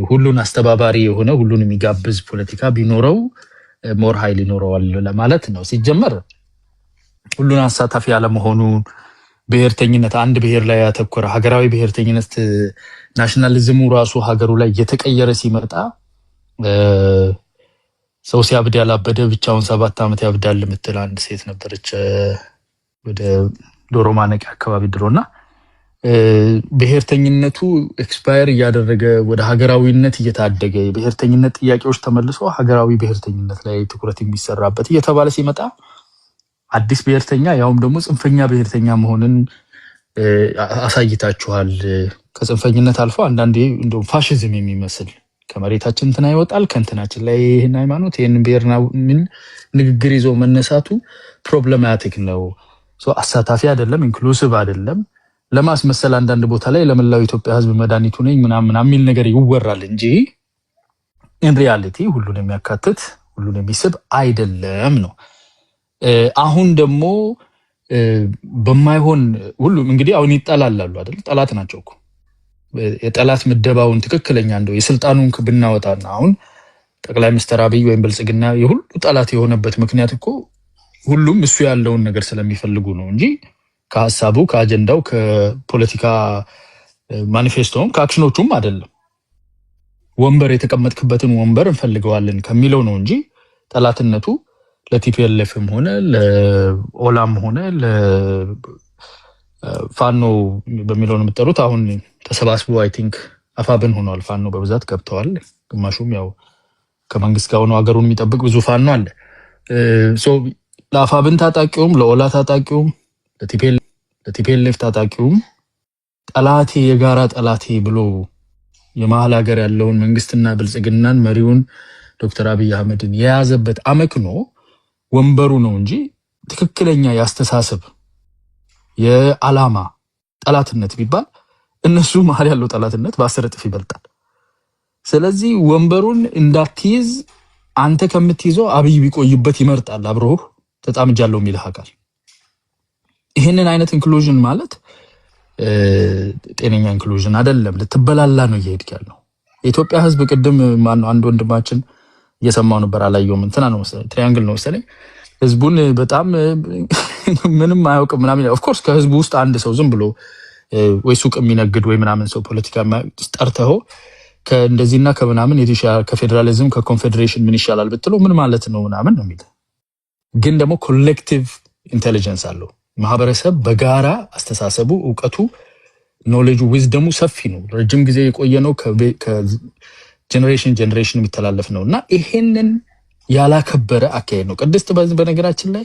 ሁሉን አስተባባሪ የሆነ ሁሉን የሚጋብዝ ፖለቲካ ቢኖረው ሞር ኃይል ይኖረዋል ለማለት ነው። ሲጀመር ሁሉን አሳታፊ ያለ መሆኑ ብሔርተኝነት አንድ ብሔር ላይ ያተኮረ ሀገራዊ ብሔርተኝነት ናሽናሊዝሙ ራሱ ሀገሩ ላይ እየተቀየረ ሲመጣ ሰው ሲያብድ ያላበደ ብቻውን 7 ዓመት ያብዳል የምትል አንድ ሴት ነበረች ወደ ዶሮ ማነቂያ አካባቢ ድሮና ብሔርተኝነቱ ኤክስፓየር እያደረገ ወደ ሀገራዊነት እየታደገ የብሔርተኝነት ጥያቄዎች ተመልሶ ሀገራዊ ብሔርተኝነት ላይ ትኩረት የሚሰራበት እየተባለ ሲመጣ አዲስ ብሔርተኛ ያውም ደግሞ ጽንፈኛ ብሔርተኛ መሆንን አሳይታችኋል። ከጽንፈኝነት አልፎ አንዳንዴ እንደው ፋሽዝም የሚመስል ከመሬታችን እንትና ይወጣል ከእንትናችን ላይ ይሄን ሃይማኖት ይሄን ብሔርና ምን ንግግር ይዞ መነሳቱ ፕሮብሌማቲክ ነው። አሳታፊ አይደለም፣ ኢንክሉሲቭ አይደለም። ለማስመሰል አንዳንድ ቦታ ላይ ለመላው ኢትዮጵያ ሕዝብ መድኃኒቱ ነኝ ምናምን የሚል ነገር ይወራል እንጂ ኢን ሪያሊቲ ሁሉን የሚያካትት ሁሉን የሚስብ አይደለም ነው። አሁን ደግሞ በማይሆን ሁሉም እንግዲህ አሁን ይጣላላሉ አይደል? ጠላት ናቸው እኮ የጠላት ምደባውን ትክክለኛ እንደው የስልጣኑን ብናወጣና አሁን ጠቅላይ ሚኒስትር አብይ ወይም ብልጽግና የሁሉ ጠላት የሆነበት ምክንያት እኮ ሁሉም እሱ ያለውን ነገር ስለሚፈልጉ ነው እንጂ ከሐሳቡ ከአጀንዳው ከፖለቲካ ማኒፌስቶም ከአክሽኖቹም አይደለም። ወንበር የተቀመጥክበትን ወንበር እንፈልገዋለን ከሚለው ነው እንጂ ጠላትነቱ ለቲፒኤልኤፍም ሆነ ለኦላም ሆነ ለፋኖ በሚለው ነው የምትጠሩት። አሁን ተሰባስቦ አይ ቲንክ አፋብን ሆኗል። ፋኖ በብዛት ገብተዋል። ግማሹም ያው ከመንግስት ጋር ሆኖ ሀገሩን የሚጠብቅ ብዙ ፋኖ አለ። ለአፋብን ታጣቂውም ለኦላ ታጣቂውም ለቲፒኤልኤፍ ታጣቂውም ጠላቴ የጋራ ጠላቴ ብሎ የመሀል ሀገር ያለውን መንግስትና ብልጽግናን መሪውን ዶክተር አብይ አህመድን የያዘበት አመክኖ ወንበሩ ነው እንጂ ትክክለኛ ያስተሳሰብ የዓላማ ጠላትነት ቢባል እነሱ መሀል ያለው ጠላትነት በ10 እጥፍ ይበልጣል። ስለዚህ ወንበሩን እንዳትይዝ አንተ ከምትይዘው አብይ ቢቆይበት ይመርጣል። አብሮህ ተጣምጃለሁ የሚልህ አካል ይሄንን አይነት ኢንክሉዥን ማለት ጤነኛ ኢንክሉዥን አይደለም። ልትበላላ ነው እየሄድክ ያለው። የኢትዮጵያ ሕዝብ ቅድም አንድ ወንድማችን እየሰማው ነበር፣ አላየውም። እንትና ነው መሰለኝ ትሪያንግል ነው መሰለኝ። ሕዝቡን በጣም ምንም አያውቅም ምናምን። ኦፍ ኮርስ ከሕዝቡ ውስጥ አንድ ሰው ዝም ብሎ ወይ ሱቅ የሚነግድ ወይ ምናምን ሰው ፖለቲካ ጠርተው ከእንደዚህና ከምናምን የተሻለ ከፌደራሊዝም ከኮንፌዴሬሽን ምን ይሻላል ብትለው ምን ማለት ነው ምናምን ነው የሚል። ግን ደግሞ ኮሌክቲቭ ኢንቴሊጀንስ አለው ማህበረሰብ በጋራ አስተሳሰቡ ዕውቀቱ ኖሌጁ ዊዝደሙ ሰፊ ነው። ረጅም ጊዜ የቆየ ነው። ከጀነሬሽን የሚተላለፍ ነው እና ይሄንን ያላከበረ አካሄድ ነው። ቅድስት በነገራችን ላይ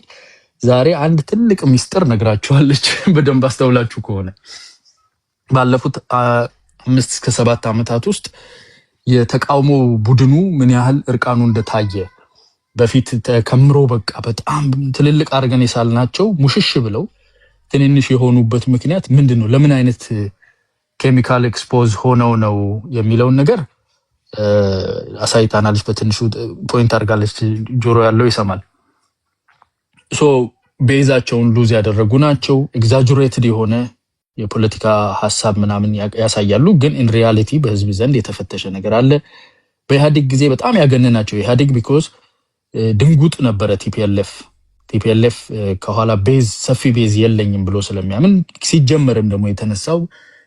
ዛሬ አንድ ትልቅ ሚስጥር ነግራችኋለች። በደንብ አስተውላችሁ ከሆነ ባለፉት 5 እስከ 7 ዓመታት ውስጥ የተቃውሞ ቡድኑ ምን ያህል እርቃኑ እንደታየ በፊት ተከምሮ በቃ በጣም ትልልቅ አርገን የሳልናቸው ሙሽሽ ብለው ትንንሽ የሆኑበት ምክንያት ምንድነው? ለምን አይነት ኬሚካል ኤክስፖዝ ሆነው ነው የሚለውን ነገር አሳይታናለች። በትንሹ ፖይንት አድርጋለች። ጆሮ ያለው ይሰማል። ቤዛቸውን ሉዝ ያደረጉ ናቸው። ኤግዛጀሬትድ የሆነ የፖለቲካ ሀሳብ ምናምን ያሳያሉ። ግን ኢን ሪያሊቲ በህዝብ ዘንድ የተፈተሸ ነገር አለ። በኢህአዴግ ጊዜ በጣም ያገነናቸው ኢህአዴግ ቢኮዝ ድንጉጥ ነበረ። ቲፒኤልኤፍ ከኋላ ቤዝ ሰፊ ቤዝ የለኝም ብሎ ስለሚያምን ሲጀመርም ደግሞ የተነሳው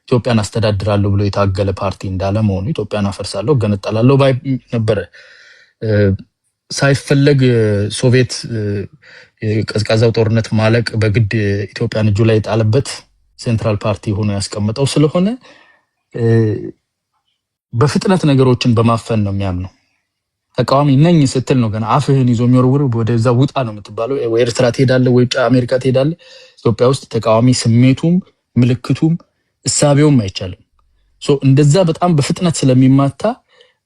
ኢትዮጵያን አስተዳድራለሁ ብሎ የታገለ ፓርቲ እንዳለ መሆኑ ኢትዮጵያን አፈርሳለሁ ገነጣላለሁ ባይ ነበረ። ሳይፈለግ ሶቪየት ቀዝቃዛው ጦርነት ማለቅ በግድ ኢትዮጵያን እጁ ላይ የጣለበት ሴንትራል ፓርቲ ሆኖ ያስቀመጠው ስለሆነ በፍጥነት ነገሮችን በማፈን ነው የሚያምነው። ተቃዋሚ ነኝ ስትል ነው ገና አፍህን ይዞ የሚወርውር ወደዛ ውጣ ነው የምትባለው። ወይ ኤርትራ ትሄዳለህ ወይ አሜሪካ ትሄዳለህ። ኢትዮጵያ ውስጥ ተቃዋሚ ስሜቱም ምልክቱም እሳቤውም አይቻልም። እንደዛ በጣም በፍጥነት ስለሚማታ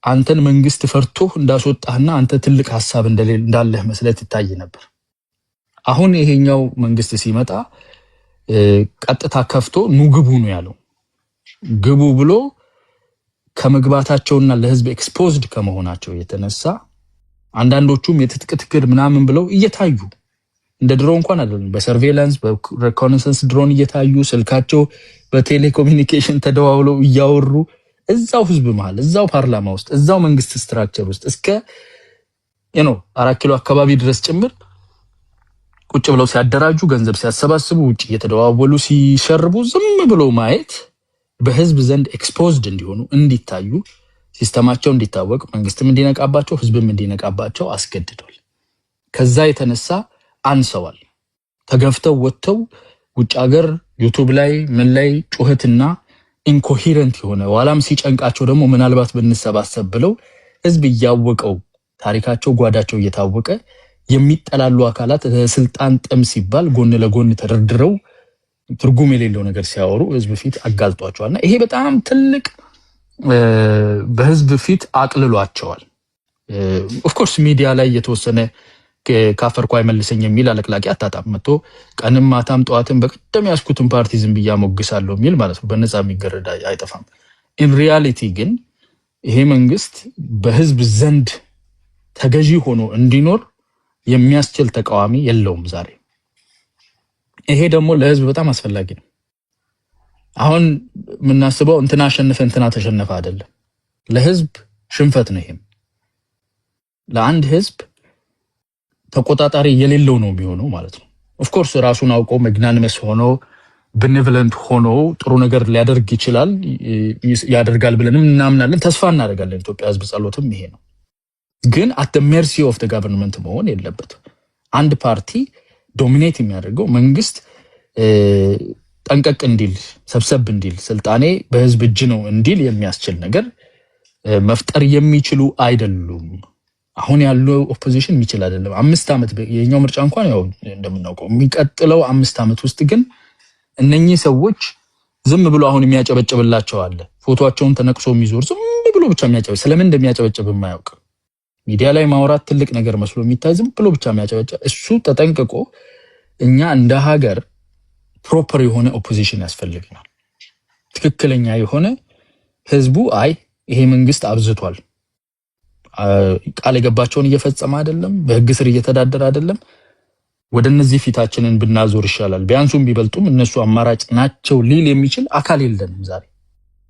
አንተን መንግስት ፈርቶ እንዳስወጣህና አንተ ትልቅ ሐሳብ እንዳለህ መስለት ይታይ ነበር። አሁን ይሄኛው መንግስት ሲመጣ ቀጥታ ከፍቶ ግቡ ነው ያለው። ግቡ ብሎ ከመግባታቸውና ለህዝብ ኤክስፖዝድ ከመሆናቸው የተነሳ አንዳንዶቹም የትጥቅ ትግል ምናምን ብለው እየታዩ እንደ ድሮ እንኳን አይደለም፣ በሰርቬላንስ በሪኮናissance ድሮን እየታዩ ስልካቸው በቴሌኮሙኒኬሽን ተደዋውለው እያወሩ እዛው ህዝብ መሃል እዛው ፓርላማ ውስጥ እዛው መንግስት ስትራክቸር ውስጥ እስከ 4 ኪሎ አካባቢ ድረስ ጭምር ቁጭ ብለው ሲያደራጁ ገንዘብ ሲያሰባስቡ ውጪ እየተደዋወሉ ሲሸርቡ ዝም ብሎ ማየት በህዝብ ዘንድ ኤክስፖዝድ እንዲሆኑ እንዲታዩ ሲስተማቸው እንዲታወቅ መንግስትም እንዲነቃባቸው ህዝብም እንዲነቃባቸው አስገድዷል። ከዛ የተነሳ አንሰዋል። ተገፍተው ወጥተው ውጭ ሀገር ዩቲዩብ ላይ ምን ላይ ጩኸትና ኢንኮሄረንት የሆነ ዋላም ሲጨንቃቸው ደግሞ ምናልባት ብንሰባሰብ ብለው ህዝብ እያወቀው ታሪካቸው ጓዳቸው እየታወቀ የሚጠላሉ አካላት ለስልጣን ጥም ሲባል ጎን ለጎን ተደርድረው ትርጉም የሌለው ነገር ሲያወሩ ህዝብ ፊት አጋልጧቸዋልና ይሄ በጣም ትልቅ በህዝብ ፊት አቅልሏቸዋል። ኦፍ ኮርስ ሚዲያ ላይ የተወሰነ ካፈርኩ አይመልሰኝ የሚል አለቅላቂ አታጣም መጥቶ ቀንም ማታም ጠዋትም በቀደም ያስኩትን ፓርቲ ዝም ብያ ሞግሳለሁ የሚል ማለት ነው። በነፃ የሚገረዳ አይጠፋም። ኢን ሪያሊቲ ግን ይሄ መንግስት በህዝብ ዘንድ ተገዢ ሆኖ እንዲኖር የሚያስችል ተቃዋሚ የለውም ዛሬ። ይሄ ደግሞ ለህዝብ በጣም አስፈላጊ ነው። አሁን የምናስበው እንትና አሸነፈ እንትና ተሸነፈ አይደለም። ለህዝብ ሽንፈት ነው። ይሄም ለአንድ ህዝብ ተቆጣጣሪ የሌለው ነው የሚሆነው ማለት ነው። ኦፍ ኮርስ ራሱን አውቆ መግናንመስ ሆኖ ብንቭለንት ሆኖ ጥሩ ነገር ሊያደርግ ይችላል ያደርጋል ብለንም እናምናለን፣ ተስፋ እናደርጋለን። ኢትዮጵያ ህዝብ ጸሎትም ይሄ ነው። ግን አት ሜርሲ ኦፍ ዘ ገቨርንመንት መሆን የለበትም። አንድ ፓርቲ ዶሚኔት የሚያደርገው መንግስት ጠንቀቅ እንዲል ሰብሰብ እንዲል ስልጣኔ በህዝብ እጅ ነው እንዲል የሚያስችል ነገር መፍጠር የሚችሉ አይደሉም። አሁን ያለው ኦፖዚሽን የሚችል አይደለም። 5 ዓመት የኛው ምርጫ እንኳን ያው እንደምናውቀው የሚቀጥለው 5 ዓመት ውስጥ ግን እነኚህ ሰዎች ዝም ብሎ አሁን የሚያጨበጭብላቸው አለ። ፎቶአቸውን ተነቅሶ የሚዞር ዝም ብሎ ብቻ የሚያጨበጭብ ስለምን እንደሚያጨበጭብ የማያውቅ ሚዲያ ላይ ማውራት ትልቅ ነገር መስሎ የሚታይ ዝም ብሎ ብቻ የሚያጨበጭብ እሱ ተጠንቅቆ እኛ እንደ ሀገር ፕሮፐር የሆነ ኦፖዚሽን ያስፈልገናል። ትክክለኛ የሆነ ህዝቡ አይ ይሄ መንግስት አብዝቷል፣ ቃል የገባቸውን እየፈጸመ አይደለም፣ በህግ ስር እየተዳደረ አይደለም፣ ወደ እነዚህ ፊታችንን ብናዞር ይሻላል፣ ቢያንሱም ቢበልጡም እነሱ አማራጭ ናቸው ሊል የሚችል አካል የለንም፣ ዛሬ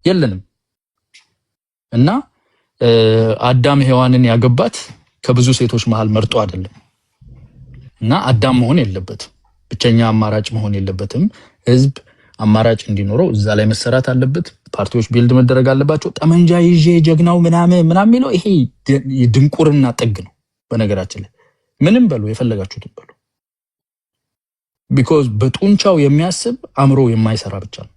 የለንም። እና አዳም ሔዋንን ያገባት ከብዙ ሴቶች መሃል መርጦ አይደለም። እና አዳም መሆን የለበትም፣ ብቸኛ አማራጭ መሆን የለበትም። ህዝብ አማራጭ እንዲኖረው እዛ ላይ መሰራት አለበት። ፓርቲዎች ቢልድ መደረግ አለባቸው። ጠመንጃ ይዤ ጀግናው ምናምን የሚለው ይሄ ድንቁርና ጥግ ነው። በነገራችን ላይ ምንም በሉ የፈለጋችሁት በሉ፣ ቢኮዝ በጡንቻው የሚያስብ አእምሮ የማይሰራ ብቻ ነው።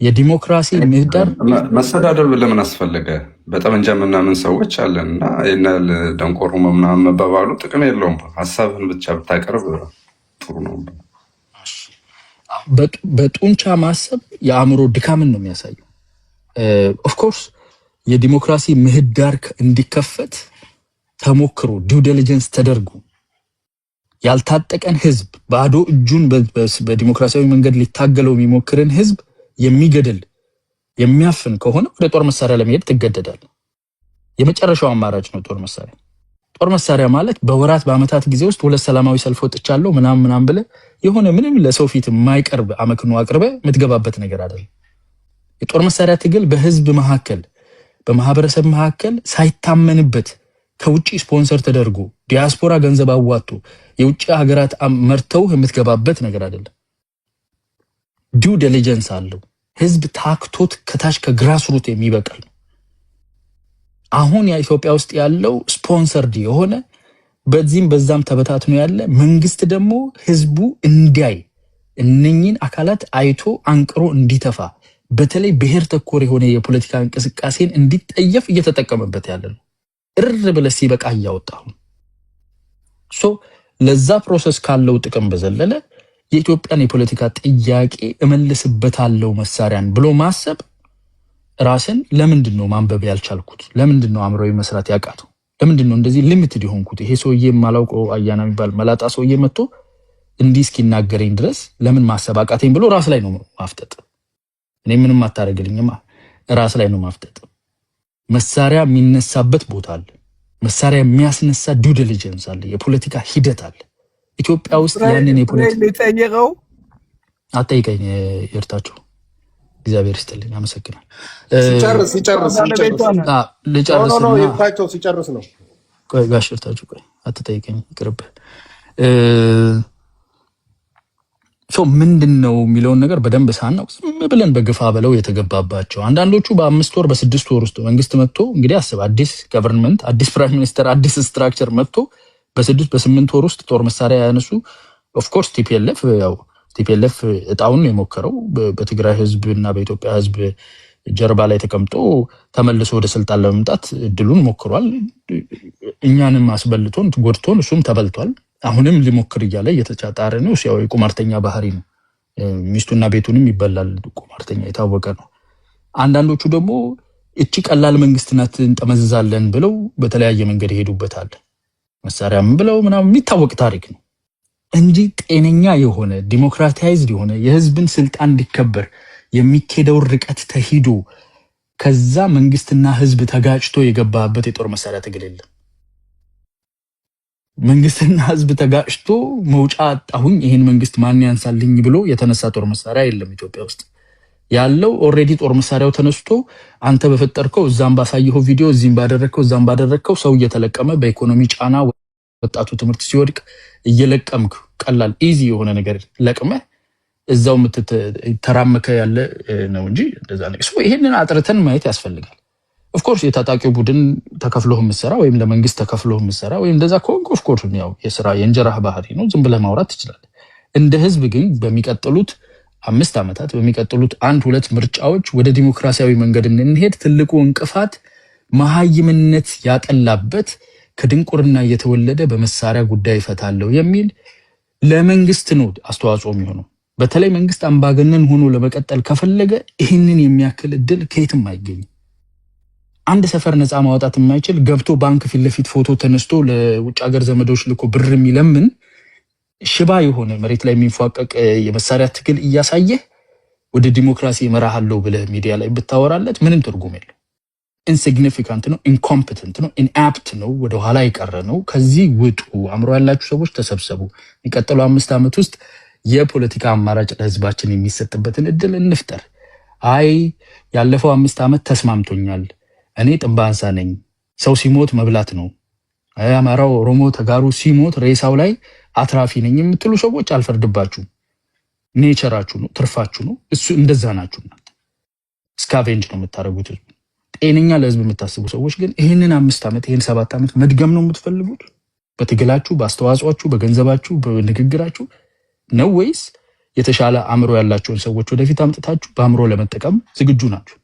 የዲሞክራሲ ምህዳር መሰዳደብ ለምን አስፈለገ? በጠመንጃ ምናምን ሰዎች አለን እና ይናል ደንቆሮ ምናምን መባባሉ ጥቅም የለውም። ሀሳብህን ብቻ ብታቀርብ ጥሩ ነው። በጡንቻ ማሰብ የአእምሮ ድካምን ነው የሚያሳየው። ኦፍኮርስ የዲሞክራሲ ምህዳር እንዲከፈት ተሞክሮ ዲው ዲሊጀንስ ተደርጎ ያልታጠቀን ህዝብ ባዶ እጁን በዲሞክራሲያዊ መንገድ ሊታገለው የሚሞክርን ህዝብ የሚገድል የሚያፍን ከሆነ ወደ ጦር መሳሪያ ለመሄድ ትገደዳል። የመጨረሻው አማራጭ ነው ጦር መሳሪያ። ጦር መሳሪያ ማለት በወራት በአመታት ጊዜ ውስጥ ሁለት ሰላማዊ ሰልፍ ወጥቻለሁ ምናምን ብለ የሆነ ምንም ለሰው ፊት የማይቀርብ አመክኖ አቅርበ የምትገባበት ነገር አይደለም። የጦር መሳሪያ ትግል በህዝብ መካከል በማህበረሰብ መካከል ሳይታመንበት ከውጪ ስፖንሰር ተደርጎ ዲያስፖራ ገንዘብ አዋጡ የውጪ ሀገራት መርተው የምትገባበት ነገር አይደለም። ዲው ዲሊጀንስ አለው። ህዝብ ታክቶት ከታች ከግራስ ሩት የሚበቅል አሁን የኢትዮጵያ ውስጥ ያለው ስፖንሰርድ የሆነ በዚህም በዛም ተበታትኖ ያለ መንግስት ደግሞ ህዝቡ እንዲያይ እነኚህን አካላት አይቶ አንቅሮ እንዲተፋ በተለይ ብሔር ተኮር የሆነ የፖለቲካ እንቅስቃሴን እንዲጠየፍ እየተጠቀመበት ያለ ነው። እርር ብለህ ሲበቃ እያወጣው ለዛ ፕሮሰስ ካለው ጥቅም በዘለለ የኢትዮጵያን የፖለቲካ ጥያቄ እመልስበታለሁ መሳሪያን ብሎ ማሰብ ራስን ለምንድን ነው ማንበብ ያልቻልኩት? ለምንድን ነው አእምሮዬ መስራት ያቃተው? ለምንድን ነው እንደዚህ ሊሚትድ የሆንኩት? ይሄ ሰውዬ ማላውቀው አያና የሚባል መላጣ ሰውዬ መጥቶ እንዲህ እስኪናገረኝ ድረስ ለምን ማሰብ አቃተኝ ብሎ ራስ ላይ ነው ማፍጠጥ። እኔ ምንም አታረግልኝማ፣ ራስ ላይ ነው ማፍጠጥ። መሳሪያ የሚነሳበት ቦታ አለ። መሳሪያ የሚያስነሳ ዲው ዲሊጀንስ አለ። የፖለቲካ ሂደት አለ። ኢትዮጵያ ውስጥ ያንን የፖለቲካ ጠየቀው አጠይቀኝ ይርታችሁ እግዚአብሔር ይስጥልኝ። አመሰግናለሁ። ሲጨርስ ነው። ቆይ ጋሽ እርታችሁ ቆይ አትጠይቀኝ፣ ይቅርብህ። ምንድን ነው የሚለውን ነገር በደንብ ሳናውቅ ዝም ብለን በግፋ በለው የተገባባቸው አንዳንዶቹ በ5 ወር በ6 ወር ውስጥ መንግስት መጥቶ እንግዲህ አስብ፣ አዲስ ገቨርንመንት፣ አዲስ ፕራይም ሚኒስተር፣ አዲስ ስትራክቸር መጥቶ በ6 በ8 ወር ውስጥ ጦር መሳሪያ ያነሱ። ኦፍኮርስ ቲፒኤልኤፍ እጣውን የሞከረው በትግራይ ህዝብ እና በኢትዮጵያ ህዝብ ጀርባ ላይ ተቀምጦ ተመልሶ ወደ ስልጣን ለመምጣት እድሉን ሞክሯል። እኛንም አስበልቶን ጎድቶን እሱም ተበልቷል። አሁንም ሊሞክር እያለ እየተጫጣረ ነው። ያው የቁማርተኛ ባህሪ ነው። ሚስቱና ቤቱንም ይበላል። ቁማርተኛ የታወቀ ነው። አንዳንዶቹ ደግሞ እቺ ቀላል መንግስት ናት እንጠመዝዛለን ብለው በተለያየ መንገድ ይሄዱበታል። መሳሪያም ብለው ምናምን የሚታወቅ ታሪክ ነው እንጂ ጤነኛ የሆነ ዲሞክራታይዝድ የሆነ የህዝብን ስልጣን እንዲከበር የሚኬደው ርቀት ተሂዶ ከዛ መንግስትና ህዝብ ተጋጭቶ የገባበት የጦር መሳሪያ ትግል የለም። መንግስትና ህዝብ ተጋጭቶ መውጫ አጣሁኝ ይሄን መንግስት ማን ያንሳልኝ ብሎ የተነሳ ጦር መሳሪያ የለም ኢትዮጵያ ውስጥ ያለው። ኦሬዲ ጦር መሳሪያው ተነስቶ አንተ በፈጠርከው እዛም ባሳየው ቪዲዮ እዚህም ባደረከው ሰው እየተለቀመ በኢኮኖሚ ጫና ወጣቱ ትምህርት ሲወድቅ እየለቀምክ ቀላል ኢዚ የሆነ ነገር ለቅመ እዛው ተራመከ ያለ ነው እንጂ እንደዛ ነው። ይሄንን አጥርተን ማየት ያስፈልጋል። ኦፍ ኮርስ የታጣቂው ቡድን ተከፍሎህ ምሰራ ወይም ለመንግስት ተከፍሎህ ምሰራ ወይም እንደዛ ከሆነ ኦፍ ኮርስ ያው የሥራ የእንጀራህ ባህሪ ነው። ዝም ብለህ ማውራት ትችላለህ። እንደ ህዝብ ግን በሚቀጥሉት 5 ዓመታት በሚቀጥሉት 1-2 ምርጫዎች ወደ ዲሞክራሲያዊ መንገድ እንሄድ ትልቁ እንቅፋት መሃይምነት ያጠላበት ከድንቁርና እየተወለደ በመሳሪያ ጉዳይ ይፈታለው የሚል ለመንግስት ነው አስተዋጽኦ የሚሆነው። በተለይ መንግስት አምባገነን ሆኖ ለመቀጠል ከፈለገ ይህንን የሚያክል እድል ከየትም አይገኝም። አንድ ሰፈር ነፃ ማውጣት የማይችል ገብቶ ባንክ ፊት ለፊት ፎቶ ተነስቶ ለውጭ ሀገር ዘመዶች ልኮ ብር የሚለምን ሽባ የሆነ መሬት ላይ የሚንፏቀቅ የመሳሪያ ትግል እያሳየ ወደ ዲሞክራሲ እመራሃለሁ ብለህ ሚዲያ ላይ ብታወራለት ምንም ትርጉም የለው። ኢንሲግኒፊካንት ነው፣ ኢንኮምፒተንት ነው፣ ኢንአፕት ነው፣ ወደ ኋላ የቀረ ነው። ከዚህ ውጡ። አእምሮ ያላችሁ ሰዎች ተሰብሰቡ። የሚቀጥለው 5 ዓመት ውስጥ የፖለቲካ አማራጭ ለህዝባችን የሚሰጥበትን እድል እንፍጠር። አይ ያለፈው 5 ዓመት ተስማምቶኛል፣ እኔ ጥንባንሳ ነኝ፣ ሰው ሲሞት መብላት ነው፣ አማራው፣ ኦሮሞ፣ ተጋሩ ሲሞት ሬሳው ላይ አትራፊ ነኝ የምትሉ ሰዎች አልፈርድባችሁም። ኔቸራችሁ ነው፣ ትርፋችሁ ነው። እሱ እንደዛ ናችሁ። እናንተ ስካቬንጅ ነው የምታደርጉት። ጤነኛ ለህዝብ የምታስቡ ሰዎች ግን ይህንን 5 ዓመት ይህን 7 ዓመት መድገም ነው የምትፈልጉት? በትግላችሁ፣ በአስተዋጽኦአችሁ፣ በገንዘባችሁ፣ በንግግራችሁ ነው ወይስ የተሻለ አእምሮ ያላቸውን ሰዎች ወደፊት አምጥታችሁ በአእምሮ ለመጠቀም ዝግጁ ናችሁ?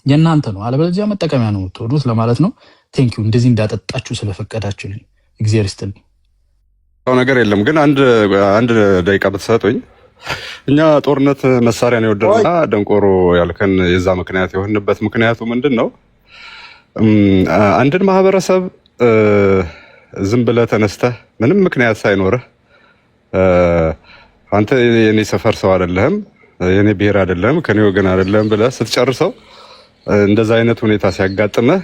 የእናንተ ነው። አለበለዚያ መጠቀሚያ ነው የምትሆኑት ለማለት ነው። ቴንኪው እንደዚህ እንዳጠጣችሁ ስለፈቀዳችሁልኝ እግዚአብሔር ይስጥልኝ። ነገር የለም ግን አንድ ደቂቃ ብትሰጡኝ። እኛ ጦርነት መሳሪያ ነው የወደድና ደንቆሮ ያልከን የዛ ምክንያት የሆንበት ምክንያቱ ምንድን ነው? አንድን ማህበረሰብ ዝም ብለህ ተነስተህ ምንም ምክንያት ሳይኖርህ አንተ የኔ ሰፈር ሰው አይደለህም፣ የኔ ብሔር አይደለህም፣ ከኔ ወገን አይደለህም ብለህ ስትጨርሰው እንደዛ አይነት ሁኔታ ሲያጋጥመህ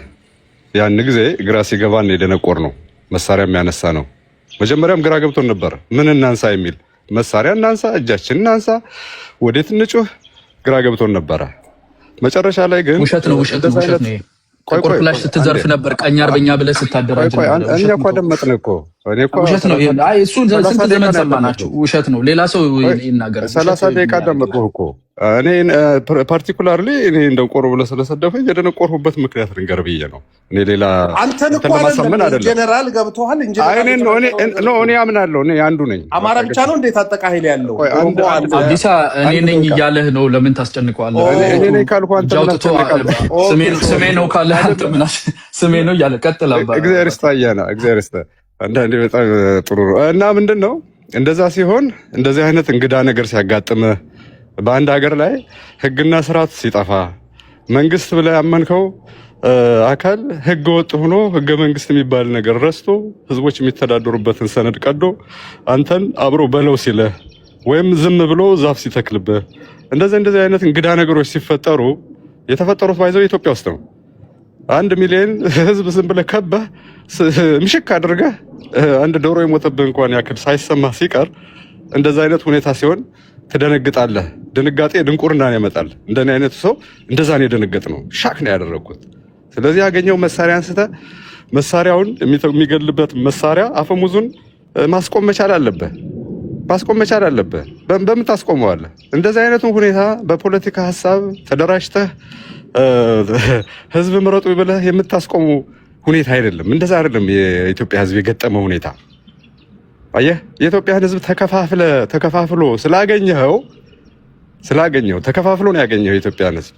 ያን ጊዜ ግራ ሲገባን የደነቆር ነው መሳሪያ የሚያነሳ ነው። መጀመሪያም ግራ ገብቶን ነበር። ምን እናንሳ የሚል መሳሪያ እናንሳ፣ እጃችን እናንሳ፣ ወዴት እንጩህ ግራ ገብቶን ነበረ። መጨረሻ ላይ ግን ውሸት ነው። ጥቁር ፍላሽ ስትዘርፍ ነበር፣ ቀኝ አርበኛ ብለህ ስታደራጅ ነበር። እኛ እኮ አደመጥን እኮ። እኔ እኮ ውሸት ነው። አይ እሱን ስንት ዘመን ሰማናችሁ። ውሸት ነው። ሌላ ሰው ይናገር። 30 ደቂቃ አደመጥኩህ እኮ። እኔ ፓርቲኩላርሊ እኔ እንደንቆሮ ብለህ ስለሰደፈኝ የደነቆርሁበት ምክንያት ልንገር ብዬ ነው። እኔ ሌላ አንተን እኮ አይደለም ጀነራል ገብቶሃል እንጂ እኔ አምናለሁ። እኔ አንዱ ነኝ። አማራ ብቻ ነው እንዴት አጠቃላይ ያለው አዲስ እኔ ነኝ እያለህ ነው። ለምን ታስጨንቀዋለህ? እኔ ነኝ ካልኩ አንተ ስሜ ነው ካለ አንተ ምን ስሜ ነው እያለ ቀጥል። እግዚአብሔር ይስጥህ። እግዚአብሔር ይስጥህ። አንዳንዴ በጣም ጥሩ ነው። እና ምንድን ነው እንደዛ ሲሆን እንደዚህ አይነት እንግዳ ነገር ሲያጋጥምህ በአንድ ሀገር ላይ ህግና ስርዓት ሲጠፋ መንግስት ብለህ ያመንከው አካል ህገ ወጥ ሆኖ ህገ መንግስት የሚባል ነገር ረስቶ ህዝቦች የሚተዳደሩበትን ሰነድ ቀዶ አንተን አብሮ በለው ሲለህ ወይም ዝም ብሎ ዛፍ ሲተክልብህ እንደዚህ አይነት እንግዳ ነገሮች ሲፈጠሩ የተፈጠሩት ባይዘው ኢትዮጵያ ውስጥ ነው። 1 ሚሊዮን ህዝብ ዝም ብለህ ከበህ ምሽክ አድርገህ አንድ ዶሮ የሞተብህ እንኳን ያክል ሳይሰማህ ሲቀር እንደዚህ አይነት ሁኔታ ሲሆን ትደነግጣለህ። ድንጋጤ ድንቁርናን ያመጣል። እንደኔ አይነቱ ሰው እንደዛ ነው የደነገጥ ነው፣ ሻክ ነው ያደረኩት። ስለዚህ ያገኘው መሳሪያ አንስተ መሳሪያውን የሚገልበት መሳሪያ አፈሙዙን ማስቆም መቻል አለበት። በምን ታስቆመዋለህ? እንደዚህ አይነቱን ሁኔታ በፖለቲካ ሀሳብ ተደራጅተህ ህዝብ ምረጡ ብለህ የምታስቆሙ ሁኔታ አይደለም። እንደዛ አይደለም የኢትዮጵያ ህዝብ የገጠመው ሁኔታ። አየህ፣ የኢትዮጵያን ህዝብ ተከፋፍሎ ስላገኘው ተከፋፍሎ ነው ያገኘው የኢትዮጵያን ህዝብ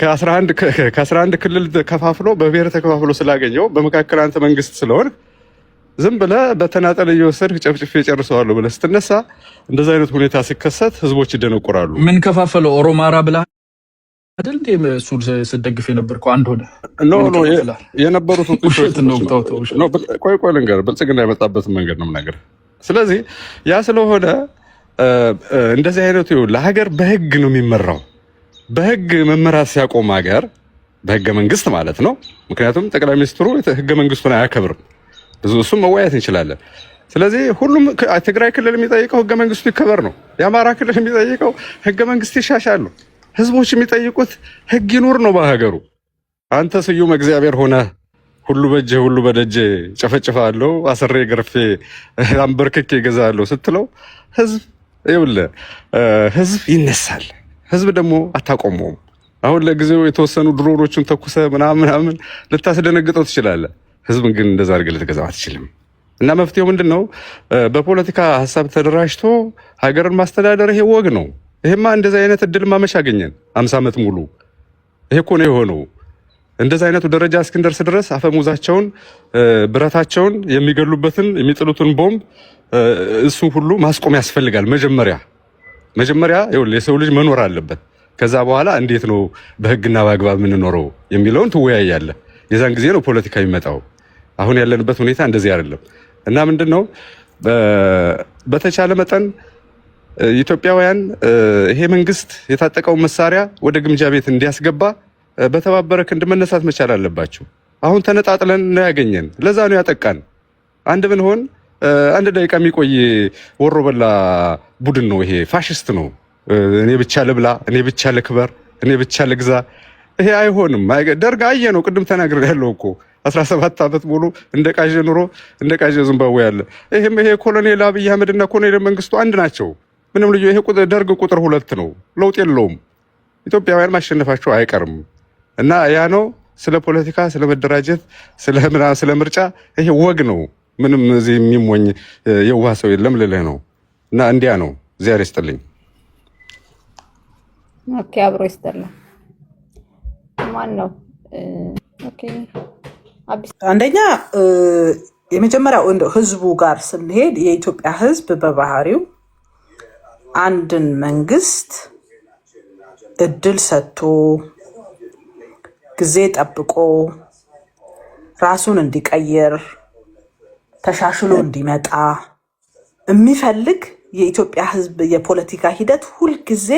ከ11 ክልል ተከፋፍሎ በብሔር ተከፋፍሎ ስላገኘው በመካከል አንተ መንግስት ስለሆነ ዝም ብለህ በተናጠል እየወሰድክ ጨፍጭፌ ጨርሰዋለሁ ብለህ ስትነሳ እንደዛ አይነት ሁኔታ ሲከሰት ህዝቦች ይደነቁራሉ። ምን ከፋፈለው? ኦሮማራ ብላ አይደል እንዴ እሱ ስደግፍ የነበርከው? አንድ ሆነ ኖ የነበሩት ቆይ ልንገርህ፣ ብልጽግና የመጣበትን መንገድ ነው የምናገርህ። ስለዚህ ያ ስለሆነ እንደዚህ አይነቱ ለሀገር በህግ ነው የሚመራው። በህግ መመራት ሲያቆም ሀገር በህገ መንግስት ማለት ነው። ምክንያቱም ጠቅላይ ሚኒስትሩ ህገ መንግስቱን አያከብርም። ብዙ እሱም መወያየት እንችላለን። ስለዚህ ሁሉም ትግራይ ክልል የሚጠይቀው ህገ መንግስቱ ይከበር ነው። የአማራ ክልል የሚጠይቀው ህገ መንግስት ይሻሻል ነው። ህዝቦች የሚጠይቁት ህግ ይኑር ነው በሀገሩ። አንተ ስዩም እግዚአብሔር ሆነ ሁሉ በእጄ ሁሉ በደጄ ጨፈጭፋለሁ፣ አስሬ ገርፌ አንበርክኬ እገዛለሁ ስትለው ህዝብ ይኸውልህ ህዝብ ይነሳል። ህዝብ ደግሞ አታቆመውም። አሁን ለጊዜው የተወሰኑ ድሮኖችን ተኩሰ ምናምን ልታስደነግጠው ትችላለህ። ህዝብን ግን እንደዛ አድርገህ ልትገዛው አትችልም። እና መፍትሄው ምንድነው? በፖለቲካ ሀሳብ ተደራጅቶ ሀገርን ማስተዳደር። ይሄ ወግ ነው። ይሄማ እንደዛ አይነት እድል ማመሽ አገኘን 50 ዓመት ሙሉ። ይሄ እኮ ነው የሆነው። እንደዛ አይነቱ ደረጃ እስክንደርስ ድረስ አፈሙዛቸውን ብረታቸውን የሚገሉበትን የሚጥሉትን ቦምብ እሱ ሁሉ ማስቆም ያስፈልጋል። መጀመሪያ ይኸውልህ የሰው ልጅ መኖር አለበት። ከዛ በኋላ እንዴት ነው በህግና በአግባብ የምንኖረው የሚለውን ትወያያለህ። የዛን ጊዜ ነው ፖለቲካ የሚመጣው። አሁን ያለንበት ሁኔታ እንደዚህ አይደለም። እና ምንድነው በተቻለ መጠን ኢትዮጵያውያን ይሄ መንግስት የታጠቀው መሳሪያ ወደ ግምጃ ቤት እንዲያስገባ በተባበረ ክንድ መነሳት መቻል አለባቸው። አሁን ተነጣጥለን ነው ያገኘን። ለዛ ነው ያጠቃን። አንድ ብንሆን አንድ ደቂቃ የሚቆይ ወሮ በላ ቡድን ነው። ይሄ ፋሽስት ነው። እኔ ብቻ ልብላ፣ እኔ ብቻ ልክበር፣ እኔ ብቻ ልግዛ። ይሄ አይሆንም። ደርግ አየ ነው። ቅድም ተናግሬያለሁ እኮ 17 ዓመት ሙሉ እንደ ቃዥ ኑሮ እንደ ቃዥ ዚምባብዌ ያለ። ይሄ ኮሎኔል አብይ አህመድና ኮሎኔል መንግስቱ አንድ ናቸው። ምንም ልዩ። ይሄ ደርግ ቁጥር 2 ነው። ለውጥ የለውም። ኢትዮጵያውያን ማሸነፋቸው አይቀርም። እና ያ ነው ስለ ፖለቲካ፣ ስለ መደራጀት፣ ስለ ምርጫ ይሄ ወግ ነው። ምንም እዚህ የሚሞኝ የዋህ ሰው የለም ልልህ ነው። እና እንዲያ ነው። እግዚአብሔር ይስጥልኝ። ኦኬ፣ አብሮ ይስጥልኝ። ማን ነው? ኦኬ፣ አንደኛ የመጀመሪያው እንደው ህዝቡ ጋር ስንሄድ የኢትዮጵያ ህዝብ በባህሪው አንድን መንግስት እድል ሰጥቶ ጊዜ ጠብቆ ራሱን እንዲቀይር ተሻሽሎ እንዲመጣ የሚፈልግ የኢትዮጵያ ህዝብ የፖለቲካ ሂደት ሁልጊዜ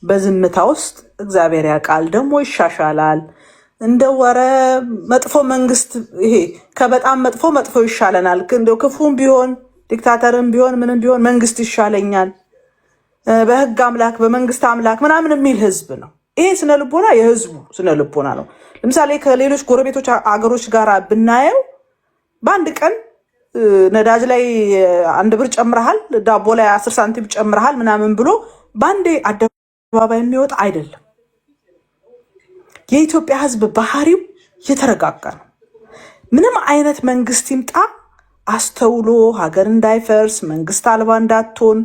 በዝምታ ውስጥ እግዚአብሔር ያውቃል፣ ደግሞ ይሻሻላል፣ እንደወረ መጥፎ መንግስት ይሄ ከበጣም መጥፎ ይሻለናል፣ እንደው ክፉም ቢሆን ዲክታተርም ቢሆን ምንም ቢሆን መንግስት ይሻለኛል፣ በህግ አምላክ በመንግስት አምላክ ምናምን የሚል ህዝብ ነው። ይሄ ስነ ልቦና የህዝቡ ስነ ልቦና ነው። ለምሳሌ ከሌሎች ጎረቤቶች አገሮች ጋር ብናየው በአንድ ቀን ነዳጅ ላይ 1 ብር ጨምረሃል፣ ዳቦ ላይ 10 ሳንቲም ጨምረሃል ምናምን ብሎ በአንዴ አደባባይ የሚወጣ አይደለም። የኢትዮጵያ ህዝብ ባህሪው የተረጋጋ ነው። ምንም አይነት መንግስት ይምጣ አስተውሎ ሀገር እንዳይፈርስ መንግስት አልባ እንዳትሆን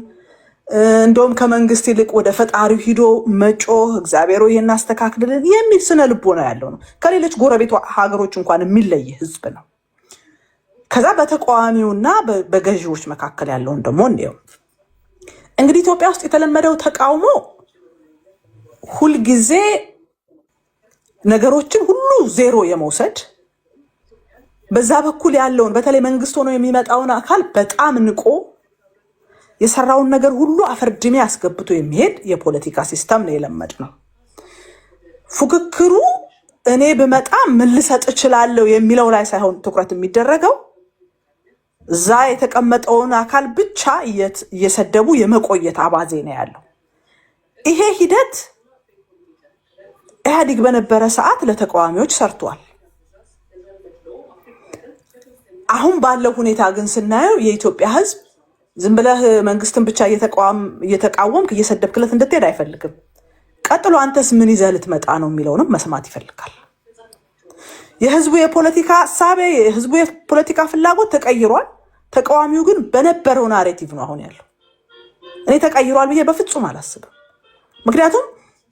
እንደውም ከመንግስት ይልቅ ወደ ፈጣሪው ሂዶ መጮህ እግዚአብሔር ይሄን አስተካክልልን የሚል ስነ ልቦና ያለው ነው። ከሌሎች ጎረቤት ሀገሮች እንኳን የሚለይ ህዝብ ነው። ከዛ በተቃዋሚውና በገዢዎች መካከል ያለውን ደግሞ እንዲያው እንግዲህ ኢትዮጵያ ውስጥ የተለመደው ተቃውሞ ሁልጊዜ ነገሮችን ሁሉ ዜሮ የመውሰድ በዛ በኩል ያለውን በተለይ መንግስት ሆኖ የሚመጣውን አካል በጣም ንቆ የሰራውን ነገር ሁሉ አፈርድሜ አስገብቶ የሚሄድ የፖለቲካ ሲስተም ነው የለመድነው። ፉክክሩ እኔ ብመጣ ምን ልሰጥ እችላለሁ የሚለው ላይ ሳይሆን ትኩረት የሚደረገው እዛ የተቀመጠውን አካል ብቻ እየሰደቡ የመቆየት አባዜ ነው ያለው። ይሄ ሂደት ኢህአዴግ በነበረ ሰዓት ለተቃዋሚዎች ሰርቷል። አሁን ባለው ሁኔታ ግን ስናየው የኢትዮጵያ ህዝብ ዝም ብለህ መንግስትን ብቻ እየተቃወምክ እየሰደብክለት እንድትሄድ አይፈልግም። ቀጥሎ አንተስ ምን ይዘህ ልትመጣ ነው የሚለውንም መስማት ይፈልጋል። የህዝቡ የፖለቲካ ሐሳብ፣ የህዝቡ የፖለቲካ ፍላጎት ተቀይሯል። ተቃዋሚው ግን በነበረው ናሬቲቭ ነው አሁን ያለው። እኔ ተቀይሯል ብዬ በፍጹም አላስብም። ምክንያቱም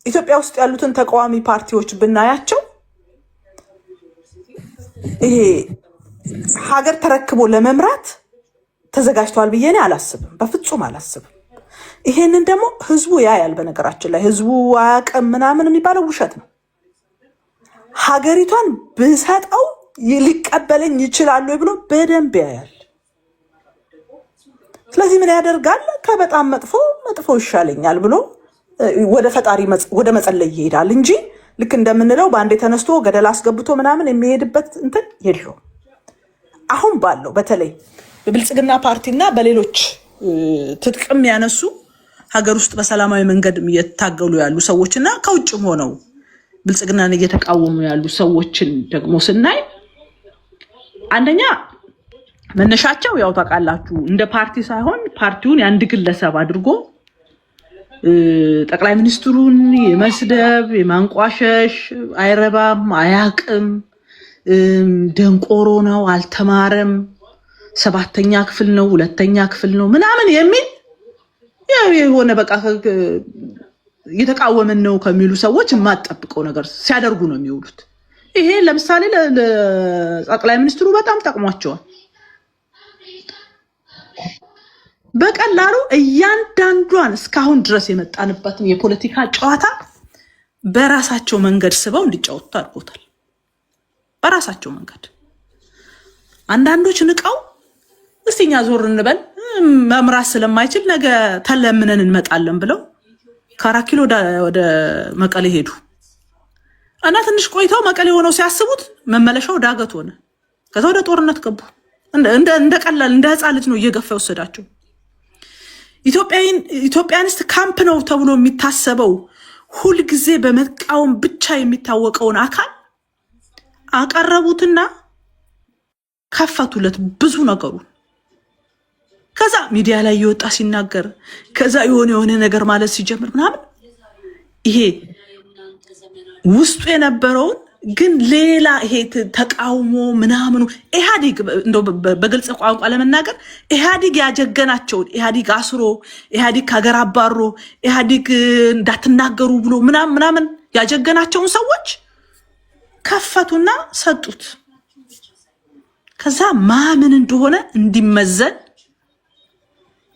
ኢትዮጵያ ውስጥ ያሉትን ተቃዋሚ ፓርቲዎች ብናያቸው ይሄ ሀገር ተረክቦ ለመምራት ተዘጋጅቷል ብዬ እኔ አላስብም፣ በፍጹም አላስብም። ይሄንን ደግሞ ህዝቡ ያያል። በነገራችን ላይ ህዝቡ አያውቅም ምናምን የሚባለው ውሸት ነው። ሀገሪቷን ብሰጠው ሊቀበለኝ ይችላሉ ብሎ በደንብ ያያል። ስለዚህ ምን ያደርጋል? ከበጣም መጥፎ ይሻለኛል ብሎ ወደ ፈጣሪ ወደ መጸለይ ይሄዳል እንጂ ልክ እንደምንለው በአንዴ ተነስቶ ገደል አስገብቶ ምናምን የሚሄድበት እንትን የለውም። አሁን ባለው በተለይ በብልጽግና ፓርቲና በሌሎች ትጥቅም ያነሱ ሀገር ውስጥ በሰላማዊ መንገድ እየታገሉ ያሉ ሰዎችና ከውጭም ሆነው ብልጽግናን እየተቃወሙ ያሉ ሰዎችን ደግሞ ስናይ አንደኛ መነሻቸው ያው ታውቃላችሁ እንደ ፓርቲ ሳይሆን ፓርቲውን የአንድ ግለሰብ አድርጎ ጠቅላይ ሚኒስትሩን የመስደብ የማንቋሸሽ አይረባም፣ አያቅም፣ ደንቆሮ ነው፣ አልተማረም፣ 7ኛ ክፍል ነው፣ 2ኛ ክፍል ነው ምናምን የሚል ያው የሆነ በቃ እየተቃወመን ነው ከሚሉ ሰዎች የማጠብቀው ነገር ሲያደርጉ ነው የሚውሉት። ይሄ ለምሳሌ ለጠቅላይ ሚኒስትሩ በጣም ጠቅሟቸዋል። በቀላሉ እያንዳንዷን እስካሁን ድረስ የመጣንበትን የፖለቲካ ጨዋታ በራሳቸው መንገድ ስበው እንዲጫወቱ አድርጎታል። በራሳቸው መንገድ አንዳንዶች ንቀው እስቲኛ ዞር እንበል መምራት ስለማይችል ነገ ተለምነን እንመጣለን ብለው ከ4 ኪሎ ወደ መቀሌ ሄዱ እና ትንሽ ቆይተው መቀሌ ሆነው ሲያስቡት መመለሻው ዳገት ሆነ። ከዛ ወደ ጦርነት ገቡ። እንደቀላል እንደ ህፃን ልጅ ነው እየገፋ ወሰዳቸው። ኢትዮጵያኒስት ካምፕ ነው ተብሎ የሚታሰበው ሁልጊዜ በመቃወም ብቻ የሚታወቀውን አካል አቀረቡትና ከፈቱለት ብዙ ነገሩ። ከዛ ሚዲያ ላይ የወጣ ሲናገር ከዛ የሆነ ነገር ማለት ሲጀምር ምናምን ይሄ ውስጡ የነበረውን ግን ሌላ ይሄ ተቃውሞ ምናምኑ ኢህአዴግ እንደው በግልጽ ቋንቋ ለመናገር ኢህአዴግ ያጀገናቸውን ኢህአዴግ አስሮ ኢህአዴግ ከሀገር አባሮ ኢህአዴግ እንዳትናገሩ ብሎ ምናምን ያጀገናቸውን ሰዎች ከፈቱና ሰጡት። ከዛ ማምን እንደሆነ እንዲመዘን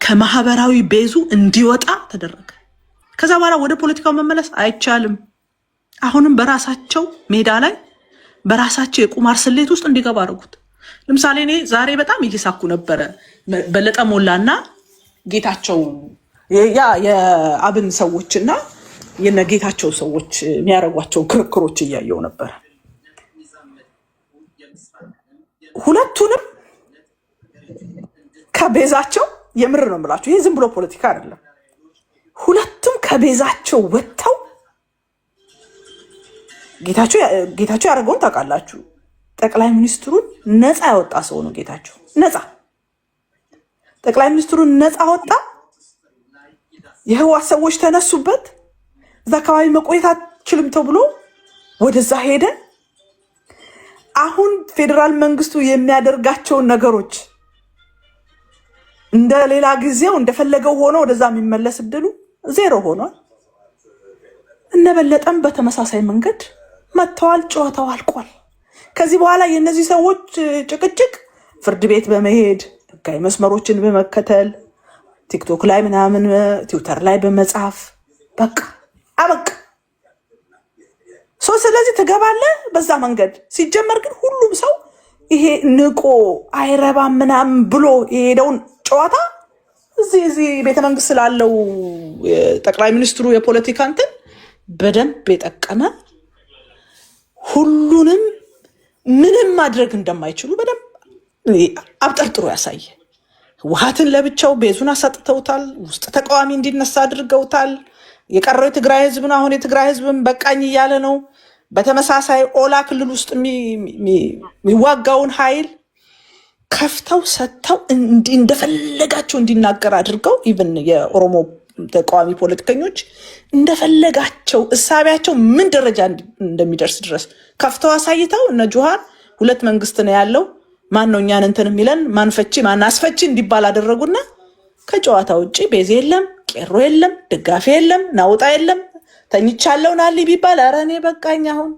ከማህበራዊ ቤዙ እንዲወጣ ተደረገ። ከዛ በኋላ ወደ ፖለቲካው መመለስ አይቻልም። አሁንም በራሳቸው ሜዳ ላይ በራሳቸው የቁማር ስሌት ውስጥ እንዲገባ አድርጉት። ለምሳሌ እኔ ዛሬ በጣም እየሳኩ ነበረ። በለጠ ሞላና ጌታቸው የአብን ሰዎችና የነጌታቸው ሰዎች የሚያረጓቸው ክርክሮች እያየው ነበር። ሁለቱንም ከቤዛቸው የምር ነው የምላችሁ፣ ይሄ ዝም ብሎ ፖለቲካ አይደለም። ሁለቱም ከቤዛቸው ወጥተው ጌታቸው ያደረገውን ታውቃላችሁ። ጠቅላይ ሚኒስትሩን ነፃ ያወጣ ሰው ነው ጌታቸው። ነፃ ጠቅላይ ሚኒስትሩን ነፃ ወጣ። የህወሓት ሰዎች ተነሱበት። እዛ አካባቢ መቆየት አትችልም ተብሎ ወደዛ ሄደ። አሁን ፌዴራል መንግስቱ የሚያደርጋቸውን ነገሮች እንደ ሌላ ጊዜው እንደፈለገው ሆኖ ወደዛ የሚመለስ እድሉ ዜሮ ሆኗል። እነበለጠም በተመሳሳይ መንገድ መጥተዋል። ጨዋታው አልቋል። ከዚህ በኋላ የእነዚህ ሰዎች ጭቅጭቅ ፍርድ ቤት በመሄድ ህጋዊ መስመሮችን በመከተል ቲክቶክ ላይ ምናምን ትዊተር ላይ በመጻፍ በቃ አበቃ። ስለዚህ ትገባለህ በዛ መንገድ። ሲጀመር ግን ሁሉም ሰው ይሄ ንቆ አይረባም ምናምን ብሎ የሄደውን ጨዋታ እዚህ ቤተመንግስት ስላለው ጠቅላይ ሚኒስትሩ የፖለቲካ እንትን በደንብ የጠቀመ ሁሉንም ምንም ማድረግ እንደማይችሉ በደንብ አብጠርጥሮ ያሳየ። ህወሓትን ለብቻው ቤዙን አሳጥተውታል። ውስጥ ተቃዋሚ እንዲነሳ አድርገውታል። የቀረው የትግራይ ህዝብ ነው። አሁን የትግራይ ህዝብም በቃኝ እያለ ነው። በተመሳሳይ ኦላ ክልል ውስጥ የሚዋጋውን ኃይል ከፍተው ሰጥተው እንደፈለጋቸው እንዲናገር አድርገው ኢቨን የኦሮሞ ተቃዋሚ ፖለቲከኞች እንደፈለጋቸው እሳቢያቸው ምን ደረጃ እንደሚደርስ ድረስ ከፍተው አሳይተው እነ ጆሃር ሁለት መንግስት ነው ያለው፣ ማን ነው እኛን እንትን የሚለን፣ ማን ፈቺ ማን አስፈቺ እንዲባል አደረጉና ከጨዋታ ውጭ ቤዝ የለም፣ ቄሮ የለም፣ ደጋፊ የለም፣ ናውጣ የለም። ተኝቻለሁ ናሊ ቢባል ኧረ እኔ በቃኝ አሁን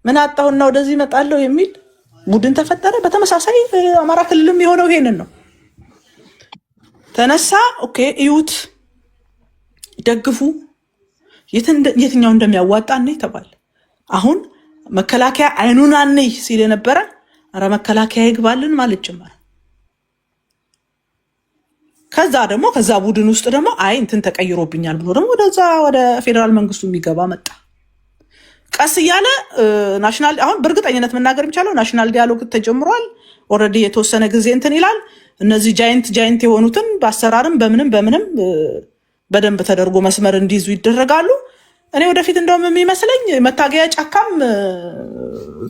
ምን አጣሁና ወደዚህ እመጣለሁ የሚል ቡድን ተፈጠረ። በተመሳሳይ አማራ ክልልም የሆነው ይሄንን ነው። ተነሳ። ኦኬ እዩት፣ ደግፉ፣ የትኛው እንደሚያዋጣ እኔ ተባለ። አሁን መከላከያ አይኑን አንይ ሲል የነበረ ኧረ መከላከያ ይግባልን ማለት ጀመረ። ከዛ ደግሞ ከዛ ቡድን ውስጥ ደግሞ አይ እንትን ተቀይሮብኛል ብሎ ደግሞ ወደ ፌዴራል መንግስቱ የሚገባ መጣ። ቀስ እያለ ናሽናል አሁን በእርግጠኝነት መናገር የሚቻለው ናሽናል ዲያሎግ ተጀምሯል። ኦልሬዲ የተወሰነ ጊዜ እንትን ይላል። እነዚህ ጃይንት የሆኑትን በአሰራርም በምንም በደንብ ተደርጎ መስመር እንዲይዙ ይደረጋሉ። እኔ ወደፊት እንደውም የሚመስለኝ መታገያ ጫካም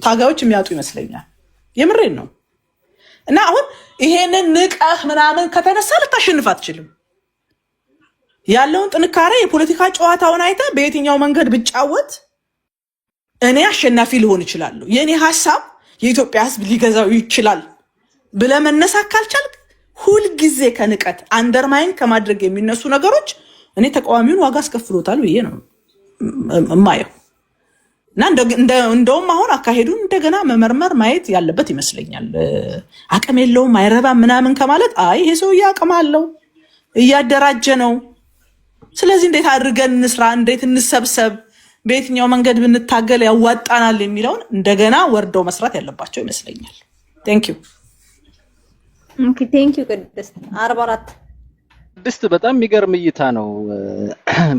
ታጋዮች የሚያጡ ይመስለኛል። የምሬን ነው። እና አሁን ይሄንን ንቀህ ምናምን ከተነሳ ልታሸንፍ አትችልም። ያለውን ጥንካሬ የፖለቲካ ጨዋታውን አይተህ በየትኛው መንገድ ብጫወት እኔ አሸናፊ ልሆን እችላለሁ፣ የእኔ ሀሳብ የኢትዮጵያ ሕዝብ ሊገዛው ይችላል ብለህ መነሳት ካልቻልክ ሁልጊዜ ከንቀት አንደርማይን ከማድረግ የሚነሱ ነገሮች እኔ ተቃዋሚውን ዋጋ አስከፍሎታል ብዬ ነው እማየው። እና እንደውም አሁን አካሄዱን እንደገና መመርመር ማየት ያለበት ይመስለኛል። አቅም የለውም አይረባም ምናምን ከማለት አይ ይሄ ሰውዬ አቅም አለው፣ እያደራጀ ነው። ስለዚህ እንዴት አድርገን እንስራ፣ እንዴት እንሰብሰብ፣ በየትኛው መንገድ ብንታገል ያዋጣናል የሚለውን እንደገና ወርደው መስራት ያለባቸው ይመስለኛል። ቴንኪዩ ቴንኪዩ። ቅድስት 44 ቅድስት በጣም የሚገርም እይታ ነው።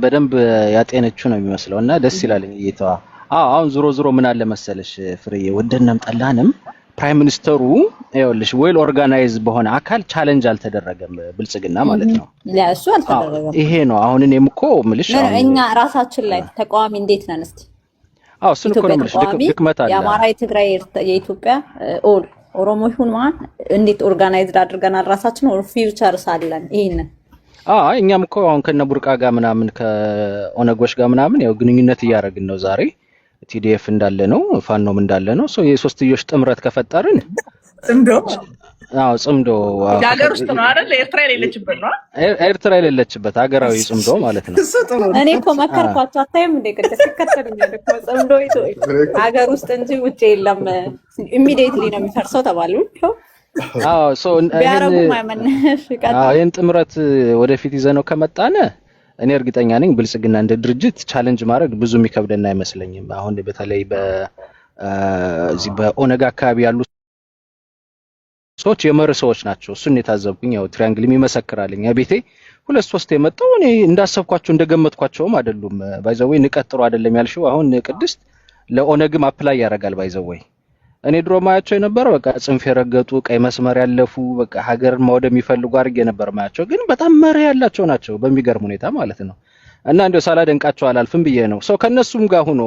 በደንብ ያጤነችው ነው የሚመስለው እና ደስ ይላል እይታዋ። አሁን ዞሮ ምን አለ መሰለሽ ፍሬዬ፣ ወደንም ጠላንም ፕራይም ሚኒስተሩ ይኸውልሽ ዌል ኦርጋናይዝ በሆነ አካል ቻሌንጅ አልተደረገም፣ ብልጽግና ማለት ነው። ለእሱ አልተደረገም። ይሄ ነው አሁን እኔም እኮ ምልሽ እኛ ራሳችን ላይ ተቃዋሚ እንዴት ነን እስቲ? እሱን እኮ ነው ምልሽ፣ ድክመት አለ። የአማራ፣ የትግራይ፣ የኢትዮጵያ ኦል ኦሮሞ ይሁን ማን እንዴት ኦርጋናይዝድ አድርገናል ራሳችን? ኦር ፊውቸርስ አለን ይሄንን እኛም እኮ አሁን ከነ ቡርቃ ጋር ምናምን ከኦነጎች ጋር ምናምን ያው ግንኙነት እያደረግን ነው ዛሬ ቲዲኤፍ እንዳለ ነው፣ ፋኖም እንዳለ ነው። የሶስትዮሽ ጥምረት ከፈጠርን ጽምዶ ሀገር ውስጥ ነው አይደል? ኤርትራ የሌለችበት ነው። ኤርትራ የሌለችበት ሀገራዊ ጽምዶ ማለት ነው። እኔ እኮ መከርኳቸው አታይም እንደ ቅድስት ይከተሉኛል እኮ ጽምዶ ሀገር ውስጥ እንጂ ውጭ የለም። ኢሚዲየትሊ ነው የሚፈርሰው ተባሉ። ይህን ጥምረት ወደፊት ይዘነው ከመጣነ እኔ እርግጠኛ ነኝ ብልጽግና እንደ ድርጅት ቻሌንጅ ማድረግ ብዙ የሚከብደና አይመስለኝም። አሁን በተለይ በዚህ በኦነግ አካባቢ ያሉ ሰዎች የመር ሰዎች ናቸው። እሱን የታዘብኩኝ ያው ትሪያንግልም ይመሰክራልኝ። ቤቴ 2-3 የመጣው እኔ እንዳሰብኳቸው እንደገመትኳቸውም አይደሉም። ባይዘወይ ንቀጥሩ አይደለም ያልሽው አሁን ቅድስት ለኦነግም አፕላይ ያደርጋል። ባይዘወይ እኔ ድሮ ማያቸው የነበረው በቃ ጽንፍ የረገጡ ቀይ መስመር ያለፉ በቃ ሀገርን ማውደም የሚፈልጉ አድርጌ ነበር ማያቸው። ግን በጣም መሪ ያላቸው ናቸው በሚገርም ሁኔታ ማለት ነው። እና እንደው ሳላደንቃቸው አላልፍም ብዬ ነው። ሰው ከነሱም ጋር ሆኖ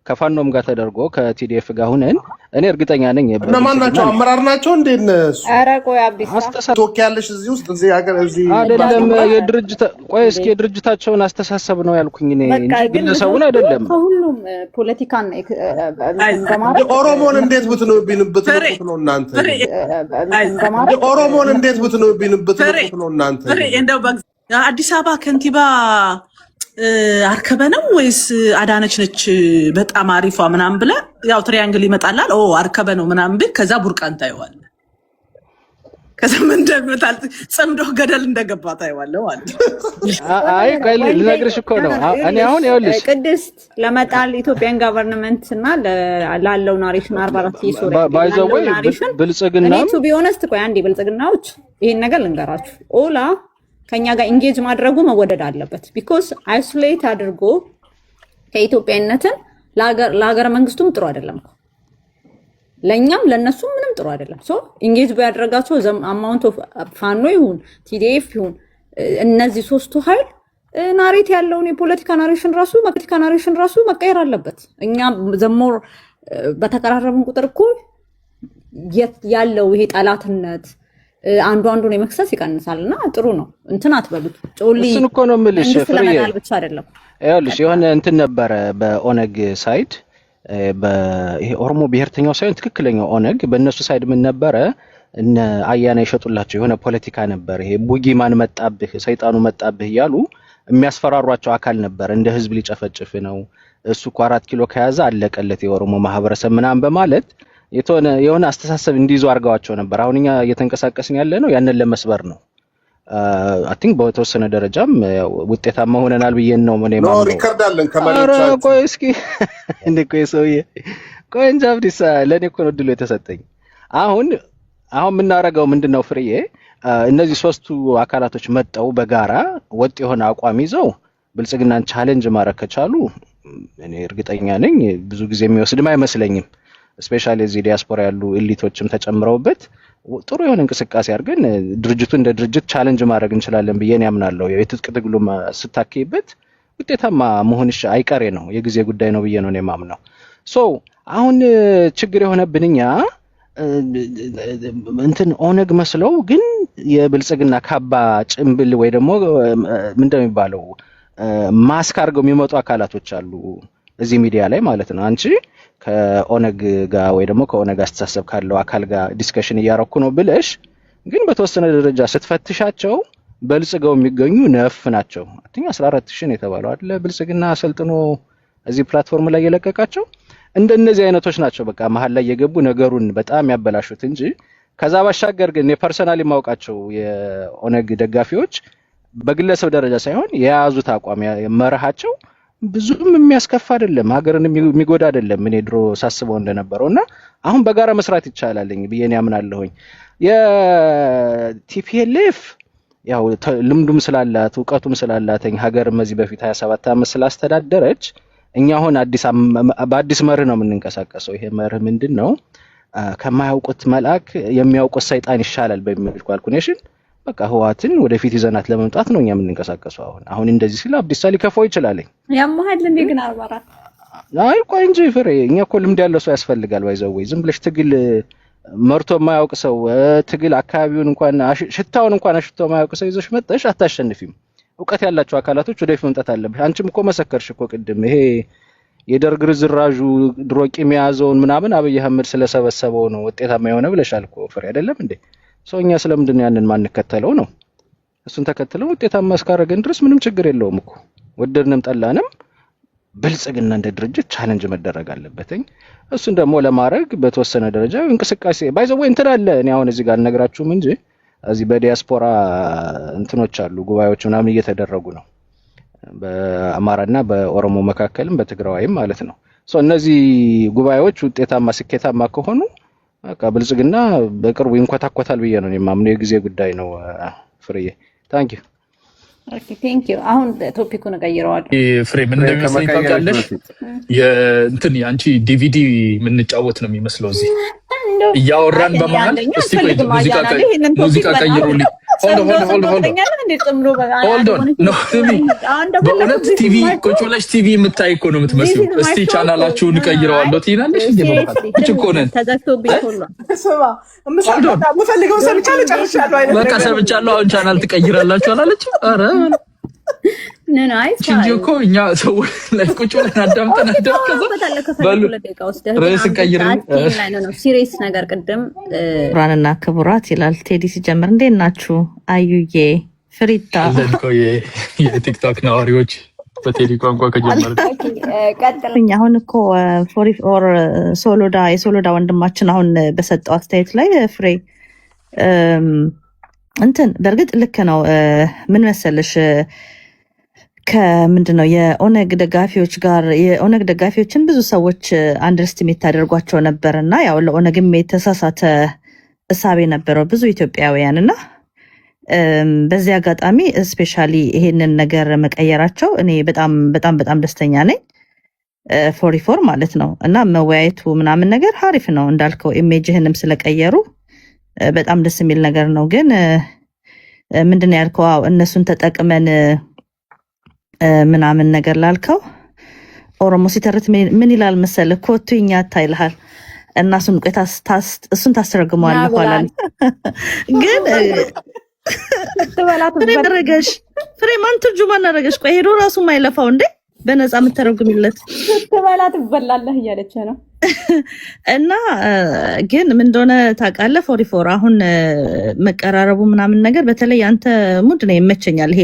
ከፋኖም ጋር ተደርጎ ከቲዲኤፍ ጋር ሆነን እኔ እርግጠኛ ነኝ። እነማን ናቸው? አመራር ናቸው እንዴ እነሱ? ኧረ ቆይ አብዲስ ተወካያለሽ እዚህ ውስጥ እዚህ ሀገር እዚህ አይደለም። የድርጅት ቆይ እስኪ የድርጅታቸውን አስተሳሰብ ነው ያልኩኝ እኔ ግለሰቡን አይደለም። ከሁሉም ፖለቲካን ኦሮሞን እንዴት ብትነብት ነው እናንተ? ኦሮሞን እንዴት ብትነብት ነው እናንተ? እንደው አዲስ አበባ ከንቲባ አርከበ ነው ወይስ አዳነች ነች በጣም አሪፏ ምናምን ብለህ ያው ትሪያንግል ይመጣላል። አርከበ ነው ምናምን ብል ከዛ ቡርቃን ታየዋለህ። ከዛ ምን እንደምታል ጽምዶ ገደል እንደገባ ታየዋለህ ማለት ነው። አይ ቆይ ልነግርሽ እኮ ነው። እኔ አሁን ይኸውልሽ ቅድስት ለመጣል ኢትዮጵያን ገቨርንመንት እና ላለው ናሬሽን 44 ይሶሪ ባይዘወይ ብልጽግና እኔ ቱ ቢ ኦነስት ቆይ አንዴ ብልጽግናዎች ይሄን ነገር ልንገራችሁ። ኦላ ከኛ ጋር ኢንጌጅ ማድረጉ መወደድ አለበት። ቢኮዝ አይሶሌት አድርጎ ከኢትዮጵያነትን ለሀገረ መንግስቱም ጥሩ አይደለም። ለኛም ለነሱም ምንም ጥሩ አይደለም። ሶ ኢንጌጅ ቢያደርጋቸው አማውንት ኦፍ ፋኖ ይሁን ቲዲኤፍ ይሁን እነዚህ ሶስቱ ኃይል ናሬት ያለውን የፖለቲካ ናሬሽን ራሱ መቀየር አለበት። እኛ ዘሞር በተቀራረብን ቁጥር እኮ ያለው ይሄ ጠላትነት አንዱ አንዱን የመክሰስ ይቀንሳል እና ጥሩ ነው። እንትን አትበሉት ጮሊ እሱን እኮ ነው የምልሽ ፍሬ ብቻ አይደለም። ይኸውልሽ የሆነ እንትን ነበረ በኦነግ ሳይድ ይሄ ኦሮሞ ብሔርተኛው ሳይሆን ትክክለኛው ኦነግ በእነሱ ሳይድ ምን ነበረ እነ አያና ይሸጡላቸው የሆነ ፖለቲካ ነበር። ይሄ ቡጊማን መጣብህ ሰይጣኑ መጣብህ እያሉ የሚያስፈራሯቸው አካል ነበር። እንደ ህዝብ ሊጨፈጭፍ ነው እሱ እኮ 4 ኪሎ ከያዘ አለቀለት የኦሮሞ ማህበረሰብ ምናምን በማለት የሆነ አስተሳሰብ እንዲይዙ አድርገዋቸው ነበር። አሁን እኛ እየተንቀሳቀስን ያለ ነው ያንን ለመስበር ነው። አይ ቲንክ በተወሰነ ደረጃም ውጤታማ ሆነናል ብዬ ነው ማለት ነው። ሪከርድ አለን ከመሪዎቻችን። ቆይ እስኪ እንዴ ቆይ ሰውዬ ቆይ እንጂ አብዲሳ ለኔ እኮ ነው ድሎ የተሰጠኝ። አሁን የምናረጋው ምንድነው ፍሬዬ እነዚህ ሶስቱ አካላቶች መጣው በጋራ ወጥ የሆነ አቋም ይዘው ብልጽግናን ቻሌንጅ ማድረግ ከቻሉ እኔ እርግጠኛ ነኝ ብዙ ጊዜ የሚወስድም አይመስለኝም። ስፔሻሊ እዚህ ዲያስፖራ ያሉ ኤሊቶችም ተጨምረውበት ጥሩ የሆነ እንቅስቃሴ አድርገን ድርጅቱ እንደ ድርጅት ቻሌንጅ ማድረግ እንችላለን ብዬ ነው ያምናለሁ። የትጥቅ ትግሉ ስታከይበት ውጤታማ መሆንሽ አይቀሬ ነው፣ የጊዜ ጉዳይ ነው ብዬ ነው የማምነው። ሶ አሁን ችግር የሆነብንኛ እንትን ኦነግ መስለው ግን የብልጽግና ካባ ጭምብል ወይ ደግሞ ምንድነው የሚባለው ማስክ አድርገው የሚመጡ አካላቶች አሉ እዚህ ሚዲያ ላይ ማለት ነው። አንቺ ከኦነግ ጋር ወይ ደግሞ ከኦነግ አስተሳሰብ ካለው አካል ጋር ዲስከሽን እያረኩ ነው ብለሽ ግን በተወሰነ ደረጃ ስትፈትሻቸው በልጽገው የሚገኙ ነፍ ናቸው። አትኛ 14000 ነው የተባለው አይደል ብልጽግና አሰልጥኖ እዚህ ፕላትፎርም ላይ የለቀቃቸው እንደነዚህ አይነቶች ናቸው። በቃ መሀል ላይ የገቡ ነገሩን በጣም ያበላሹት እንጂ ከዛ ባሻገር ግን የፐርሰናሊ ማውቃቸው የኦነግ ደጋፊዎች በግለሰብ ደረጃ ሳይሆን የያዙት አቋም መርሃቸው ብዙም የሚያስከፋ አይደለም፣ ሀገርን የሚጎዳ አይደለም። እኔ ድሮ ሳስበው እንደነበረውና አሁን በጋራ መስራት ይቻላልኝ ብዬ ነው ያምናለሁኝ። የቲፒኤልኤፍ ያው ልምዱም ስላላት ዕውቀቱም ስላላተኝ ሀገርም እዚህ በፊት 27 ዓመት ስላስተዳደረች እኛ አሁን በአዲስ መርህ ነው የምንንቀሳቀሰው። ይሄ መርህ ምንድነው? ከማያውቁት መልአክ የሚያውቁት ሰይጣን ይሻላል በሚል ካልኩሌሽን በቃ ህዋትን ወደፊት ይዘናት ለመምጣት ነው እኛ የምንንቀሳቀሰው። አሁን እንደዚህ ሲል አብዲሳ ሊከፋው ይችላል። ያማሃል እንዴ ግን 44 አይ ቆይ እንጂ ፍሬ እኛ እኮ ልምድ ያለው ሰው ያስፈልጋል። ባይዘው ዝም ብለሽ ትግል መርቶ የማያውቅ ሰው ትግል አካባቢውን እንኳን ሽታውን እንኳን አሽቶ የማያውቅ ሰው ይዘሽ መጣሽ አታሸንፊም። ዕውቀት ያላቸው አካላቶች ወደፊት መምጣት አለብሽ። አንቺም እኮ መሰከርሽ እኮ ቅድም ይሄ የደርግ ርዝራዡ ድሮ ቂም የያዘውን ምናምን አብይ አህመድ ስለሰበሰበው ነው ውጤታማ የሆነ ብለሻል እኮ ፍሬ አይደለም እንዴ? ሰውኛ ስለምንድን ነው ያንን ማንከተለው ነው? እሱን ተከትለው ውጤታማ እስካረገን ድረስ ምንም ችግር የለውም እኮ ወደድንም ጠላንም ብልጽግና እንደ ድርጅት ቻሌንጅ መደረግ አለበትኝ። እሱን ደግሞ ለማድረግ በተወሰነ ደረጃ እንቅስቃሴ ባይዘው እንትን አለ። እኔ አሁን እዚህ ጋር አልነግራችሁም እንጂ እዚህ በዲያስፖራ እንትኖች አሉ ጉባኤዎች ምናምን እየተደረጉ ነው በአማራና በኦሮሞ መካከልም በትግራይም ማለት ነው። እነዚህ ጉባኤዎች ውጤታማ ስኬታማ ከሆኑ በቃ ብልጽግና በቅርቡ ይንኮታኮታል ብዬ ነው የማምነው። የጊዜ ጉዳይ ነው። ፍሬዬ ታንኪ ዩ። ኦኬ ቴንክ ዩ። አሁን ቶፒኩን ቀይረዋል። ፍሬ ምን እንደሚመስለኝ ታውቂያለሽ? የእንትን አንቺ ዲቪዲ የምንጫወት ነው የሚመስለው እዚህ እያወራን በመሀል እስቲ ቆይ ሙዚቃ ቀይሩልኝ። በእውነት ቲቪ ቁጭ ብለሽ ቲቪ የምታይ እኮ ነው የምትመስለው። እስቲ ቻናላችሁን ቀይረዋለሁ ትይናለሽ እንዴ? እቺ እኮ ነን በቃ ሰምቻለሁ። አሁን ቻናል ትቀይራላችሁ አላለችም? ኧረ እንጂ እኮ እኛ ሰው ላይ ቁጭ ብለን አዳምጠን ርዕስ ቀይር ሲሪየስ ነገር ቅድም ክቡራንና ክቡራት ይላል ቴዲ ሲጀምር። እንዴት ናችሁ? አዩዬ ፍሪታ የቲክቶክ ነዋሪዎች በቴዲ ቋንቋ ከጀመረ አሁን እኮ ፎር የሶሎዳ ወንድማችን አሁን በሰጠው አስተያየት ላይ ፍሬ እንትን በእርግጥ ልክ ነው። ምን መሰለሽ ከምንድን ነው የኦነግ ደጋፊዎችን ብዙ ሰዎች አንደርስቲሜት ታደርጓቸው ነበር እና ያው ለኦነግም የተሳሳተ እሳቤ ነበረው ብዙ ኢትዮጵያውያን እና በዚህ አጋጣሚ ስፔሻሊ ይሄንን ነገር መቀየራቸው እኔ በጣም ደስተኛ ነኝ። ፎሪፎር ማለት ነው። እና መወያየቱ ምናምን ነገር አሪፍ ነው እንዳልከው ኢሜጅህንም ስለቀየሩ በጣም ደስ የሚል ነገር ነው። ግን ምንድን ያልከው እነሱን ተጠቅመን ምናምን ነገር ላልከው ኦሮሞ ሲተርት ምን ይላል መሰለ ኮቱ ይኛታ ይልሃል እና እሱን ታስተረግመዋለህ ኋላ ግን ፍሬማን ትርጁማን አደረገሽ። ቆይ ሄዶ ራሱ ማይለፋው እንዴ በነፃ የምተረጉምለት ትበላ ትበላለህ እያለች ነው። እና ግን ምን እንደሆነ ታውቃለህ ፎሪፎር አሁን መቀራረቡ ምናምን ነገር በተለይ አንተ ሙድ ነው ይመቸኛል። ይሄ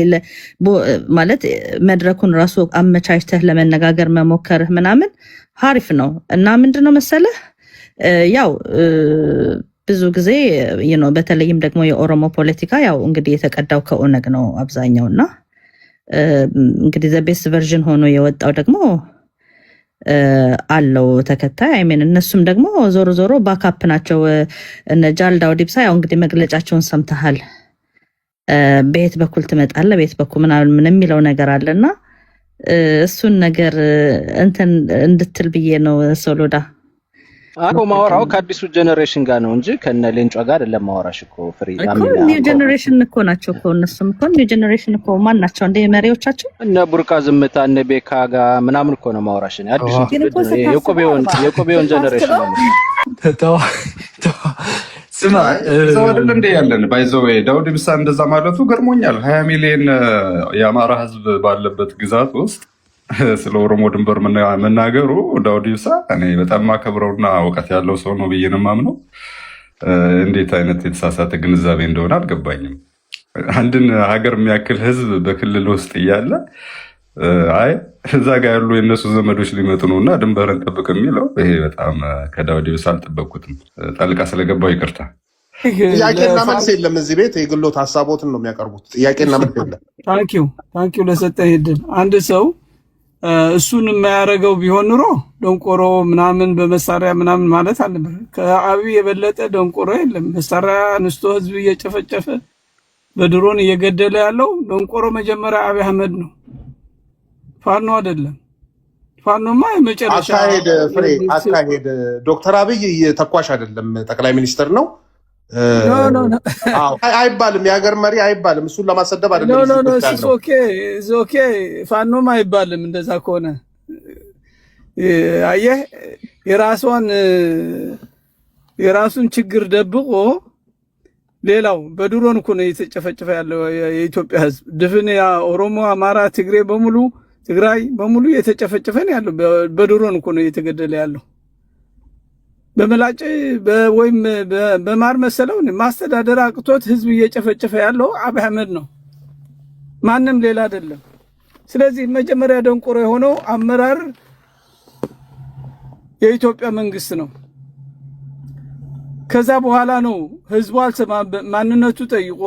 ማለት መድረኩን ራሱ አመቻችተህ ለመነጋገር መሞከርህ ምናምን አሪፍ ነው። እና ምንድነው መሰለህ ያው ብዙ ጊዜ በተለይም ደግሞ የኦሮሞ ፖለቲካ ያው እንግዲህ የተቀዳው ከኦነግ ነው አብዛኛውና እንግዲህ ዘቤስ ቨርዥን ሆኖ የወጣው ደግሞ አለው ተከታይ አይሜን እነሱም ደግሞ ዞሮ ዞሮ ባካፕ ናቸው። እነ ጃልዳው ዲብሳ ያው እንግዲህ መግለጫቸውን ሰምተሃል። በየት በኩል ትመጣለህ በየት በኩል ምን የሚለው ነገር አለና እሱን ነገር እንትን እንድትል ብዬ ነው ሶሎዳ አቆ ማወራው ከአዲሱ ጀነሬሽን ጋር ነው እንጂ ከነ ሌንጮ ጋር አይደለም ማወራሽ እኮ ፍሪ ኒው ጀነሬሽን እኮ ናቸው እኮ እነሱም እኮ ኒው ጀነሬሽን እኮ ማን ናቸው እንደ መሪዎቻቸው እነ ቡርቃ ዝምታ እነ ቤካ ጋር ምናምን እኮ ነው ማወራሽ ነው አዲሱ የቆቤውን ጀነሬሽን ነው ስማ ዘወደል እንደ ያለን ባይዘው ዳውድ ኢብሳ እንደዛ ማለቱ ገርሞኛል። 20 ሚሊዮን የአማራ ህዝብ ባለበት ግዛት ውስጥ ስለ ኦሮሞ ድንበር መናገሩ ዳውድ ኢብሳ እኔ በጣም ማከብረውና እውቀት ያለው ሰው ነው ብዬ ነው የማምነው። እንዴት አይነት የተሳሳተ ግንዛቤ እንደሆነ አልገባኝም። አንድን ሀገር የሚያክል ህዝብ በክልል ውስጥ እያለ አይ እዛ ጋር ያሉ የነሱ ዘመዶች ሊመጡ ነውና ድንበርን ጠብቅ የሚለው ይሄ በጣም ከዳውድ ኢብሳ አልጠበቅኩትም። ጣልቃ ስለገባው ይቅርታ። ጥያቄና መልስ የለም እዚህ ቤት የግሎት ሀሳቦትን ነው የሚያቀርቡት። ጥያቄና መልስ የለም። ታንኪዩ ለሰጠህ እድል። አንድ ሰው እሱን የማያደርገው ቢሆን ኑሮ ደንቆሮ ምናምን በመሳሪያ ምናምን ማለት አለበት። ከአብይ የበለጠ ደንቆሮ የለም። መሳሪያ አንስቶ ህዝብ እየጨፈጨፈ በድሮን እየገደለ ያለው ደንቆሮ መጀመሪያ አብይ አህመድ ነው፣ ፋኖ አይደለም። ፋኖማ የመጨረሻ አካሄድ ዶክተር አብይ ተኳሽ አይደለም፣ ጠቅላይ ሚኒስትር ነው አይባልም። የሀገር መሪ አይባልም። እሱን ለማሰደብ አይደለም። ኦኬ ፋኖም አይባልም። እንደዛ ከሆነ አየህ የራሱን ችግር ደብቆ ሌላው በድሮን እኮ ነው እየተጨፈጨፈ ያለው የኢትዮጵያ ህዝብ ድፍን ኦሮሞ፣ አማራ፣ ትግሬ በሙሉ ትግራይ በሙሉ እየተጨፈጨፈ ነው ያለው። በድሮን እኮ ነው እየተገደለ ያለው። በመላጭ ወይም በማር መሰለው ማስተዳደር አቅቶት ህዝብ እየጨፈጨፈ ያለው አብይ አህመድ ነው፣ ማንም ሌላ አይደለም። ስለዚህ መጀመሪያ ደንቆሮ የሆነው አመራር የኢትዮጵያ መንግስት ነው። ከዛ በኋላ ነው ህዝቡ ማንነቱ ጠይቆ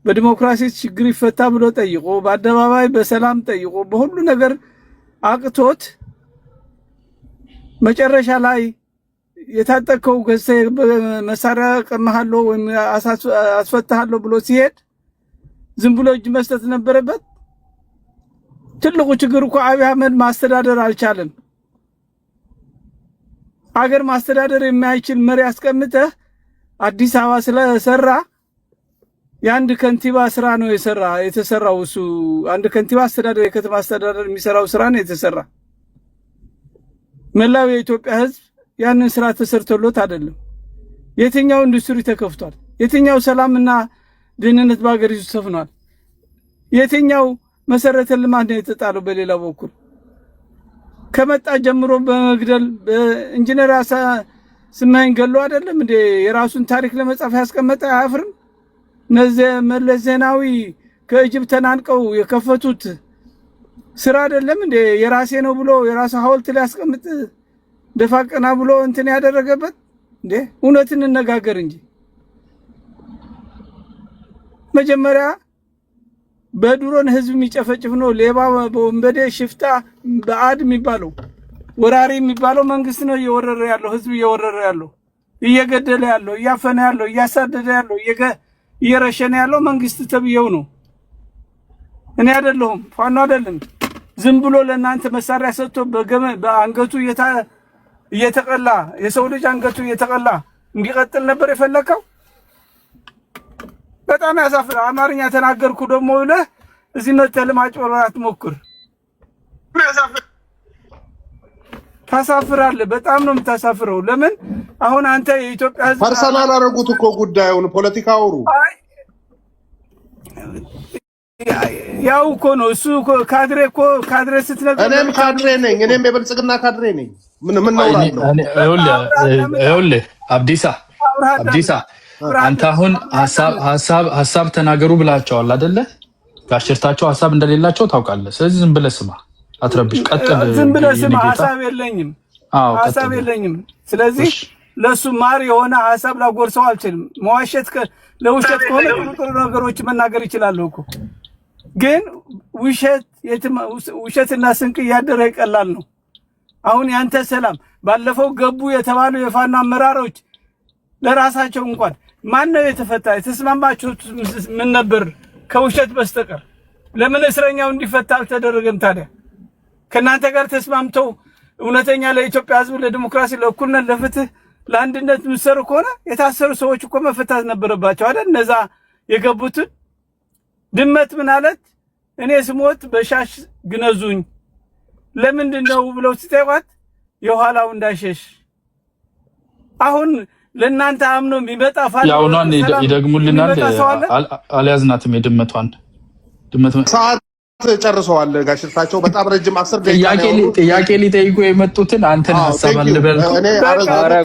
በዲሞክራሲ ችግር ይፈታ ብሎ ጠይቆ በአደባባይ በሰላም ጠይቆ በሁሉ ነገር አቅቶት መጨረሻ ላይ የታጠቀው መሳሪያ ቀማሃለሁ ወይም አስፈታሃለሁ ብሎ ሲሄድ ዝም ብሎ እጅ መስጠት ነበረበት። ትልቁ ችግር እኮ አብይ አህመድ ማስተዳደር አልቻለም። አገር ማስተዳደር የማይችል መሪ አስቀምጠህ አዲስ አበባ ስለሰራ የአንድ ከንቲባ ስራ ነው የተሰራው። እሱ አንድ ከንቲባ አስተዳደር የከተማ አስተዳደር የሚሰራው ስራ ነው የተሰራ። መላው የኢትዮጵያ ህዝብ ያንን ስራ ተሰርቶሎት አይደለም። የትኛው ኢንዱስትሪ ተከፍቷል? የትኛው ሰላምና ደህንነት በአገሪቱ ሰፍኗል? የትኛው መሰረተ ልማት ነው የተጣለው? በሌላ በኩል ከመጣ ጀምሮ በመግደል በኢንጂነር ስማይን ገሎ አይደለም እንዴ የራሱን ታሪክ ለመጻፍ ያስቀመጠ አያፍርም? መለስ ዜናዊ ከኢጅፕት ተናንቀው የከፈቱት ስራ አይደለም እንዴ የራሴ ነው ብሎ የራሱ ሐውልት ሊያስቀምጥ ደፋቀና ብሎ እንትን ያደረገበት እንዴ? እውነትን እንነጋገር እንጂ መጀመሪያ በድሮን ህዝብ የሚጨፈጭፍ ነው ሌባ፣ በወንበዴ፣ ሽፍታ፣ በአድ የሚባለው ወራሪ የሚባለው መንግስት ነው እየወረረ ያለው፣ ህዝብ እየወረረ ያለው፣ እየገደለ ያለው፣ እያፈነ ያለው፣ እያሳደደ ያለው፣ እየረሸነ ያለው መንግስት ተብየው ነው። እኔ አይደለሁም፣ ፋኖ አይደለም። ዝም ብሎ ለእናንተ መሳሪያ ሰጥቶ በአንገቱ እየተቀላ የሰው ልጅ አንገቱ እየተቀላ እንዲቀጥል ነበር የፈለከው? በጣም ያሳፍራል። አማርኛ ተናገርኩ ደግሞ ብለህ እዚህ መተህ ለማጭበርበር አትሞክር። ታሳፍራለህ። በጣም ነው የምታሳፍረው። ለምን አሁን አንተ የኢትዮጵያ ህዝብ ፐርሰናል አደረጉት እኮ ጉዳዩን፣ ፖለቲካ አውሩ። ያው እኮ ነው እሱ ካድሬ እኮ ካድሬ ስትነግር እኔም ካድሬ ነኝ። እኔም የብልጽግና ካድሬ ነኝ። ምን ነው ይኸውልህ አብዲሳ አንተ አሁን ሀሳብ ተናገሩ ብላቸዋል አይደለ? ጋሽርታቸው ሀሳብ እንደሌላቸው ታውቃለህ። ስለዚህ ዝም ብለህ ስማ፣ አትረብሽ። ቀጥል። ዝም ብለህ ስማ። ሀሳብ የለኝም። ስለዚህ ለሱ ማር የሆነ ሀሳብ ላጎርሰው አልችልም። መዋሸት ለውሸት ከሆነ ጥሩ ነገሮች መናገር ይችላለሁ እኮ። ግን ውሸትና ስንቅ እያደረ ይቀላል ነው። አሁን ያንተ ሰላም ባለፈው ገቡ የተባሉ የፋኖ አመራሮች ለራሳቸው እንኳን ማን ነው የተፈታ? የተስማማችሁት ምን ነበር ከውሸት በስተቀር? ለምን እስረኛው እንዲፈታ አልተደረገም ታዲያ? ከእናንተ ጋር ተስማምተው እውነተኛ ለኢትዮጵያ ህዝብ፣ ለዲሞክራሲ፣ ለእኩልነት፣ ለፍትህ፣ ለአንድነት ምሰሩ ከሆነ የታሰሩ ሰዎች እኮ መፈታት ነበረባቸው አይደል? እነዛ የገቡትን ድመት ምን አለት? እኔ ስሞት በሻሽ ግነዙኝ ለምንድን ነው ብለው ሲጠይቋት የኋላው እንዳይሸሽ። አሁን ለእናንተ አምኖ የሚመጣ ፋል ያውኗን ይደግሙልናል። አልያዝናትም የድመቷን ሰዓት ጨርሰዋል። ጋሽርታቸው በጣም ረጅም 10 ደቂቃ ጥያቄ ሊጠይቁ የመጡትን አንተን ሀሳብ አልበል።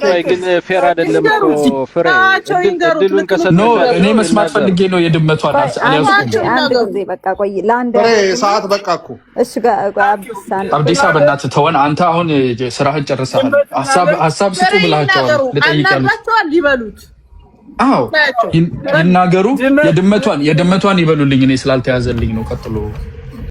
ቆይ ግን ፌር አይደለም እኮ ፍሬ እድሉን ከሰጠ እኔ መስማት ፈልጌ ነው። የድመቷን ሰዓት በቃ እኮ አብዲሳ በእናትህ ተወን። አንተ አሁን ስራህን ጨርሰሃል። ሀሳብ ስጡ ብላቸዋል። ልጠይቃለሁ ሊበሉት ይናገሩ። የድመቷን ይበሉልኝ። እኔ ስላልተያዘልኝ ነው። ቀጥሎ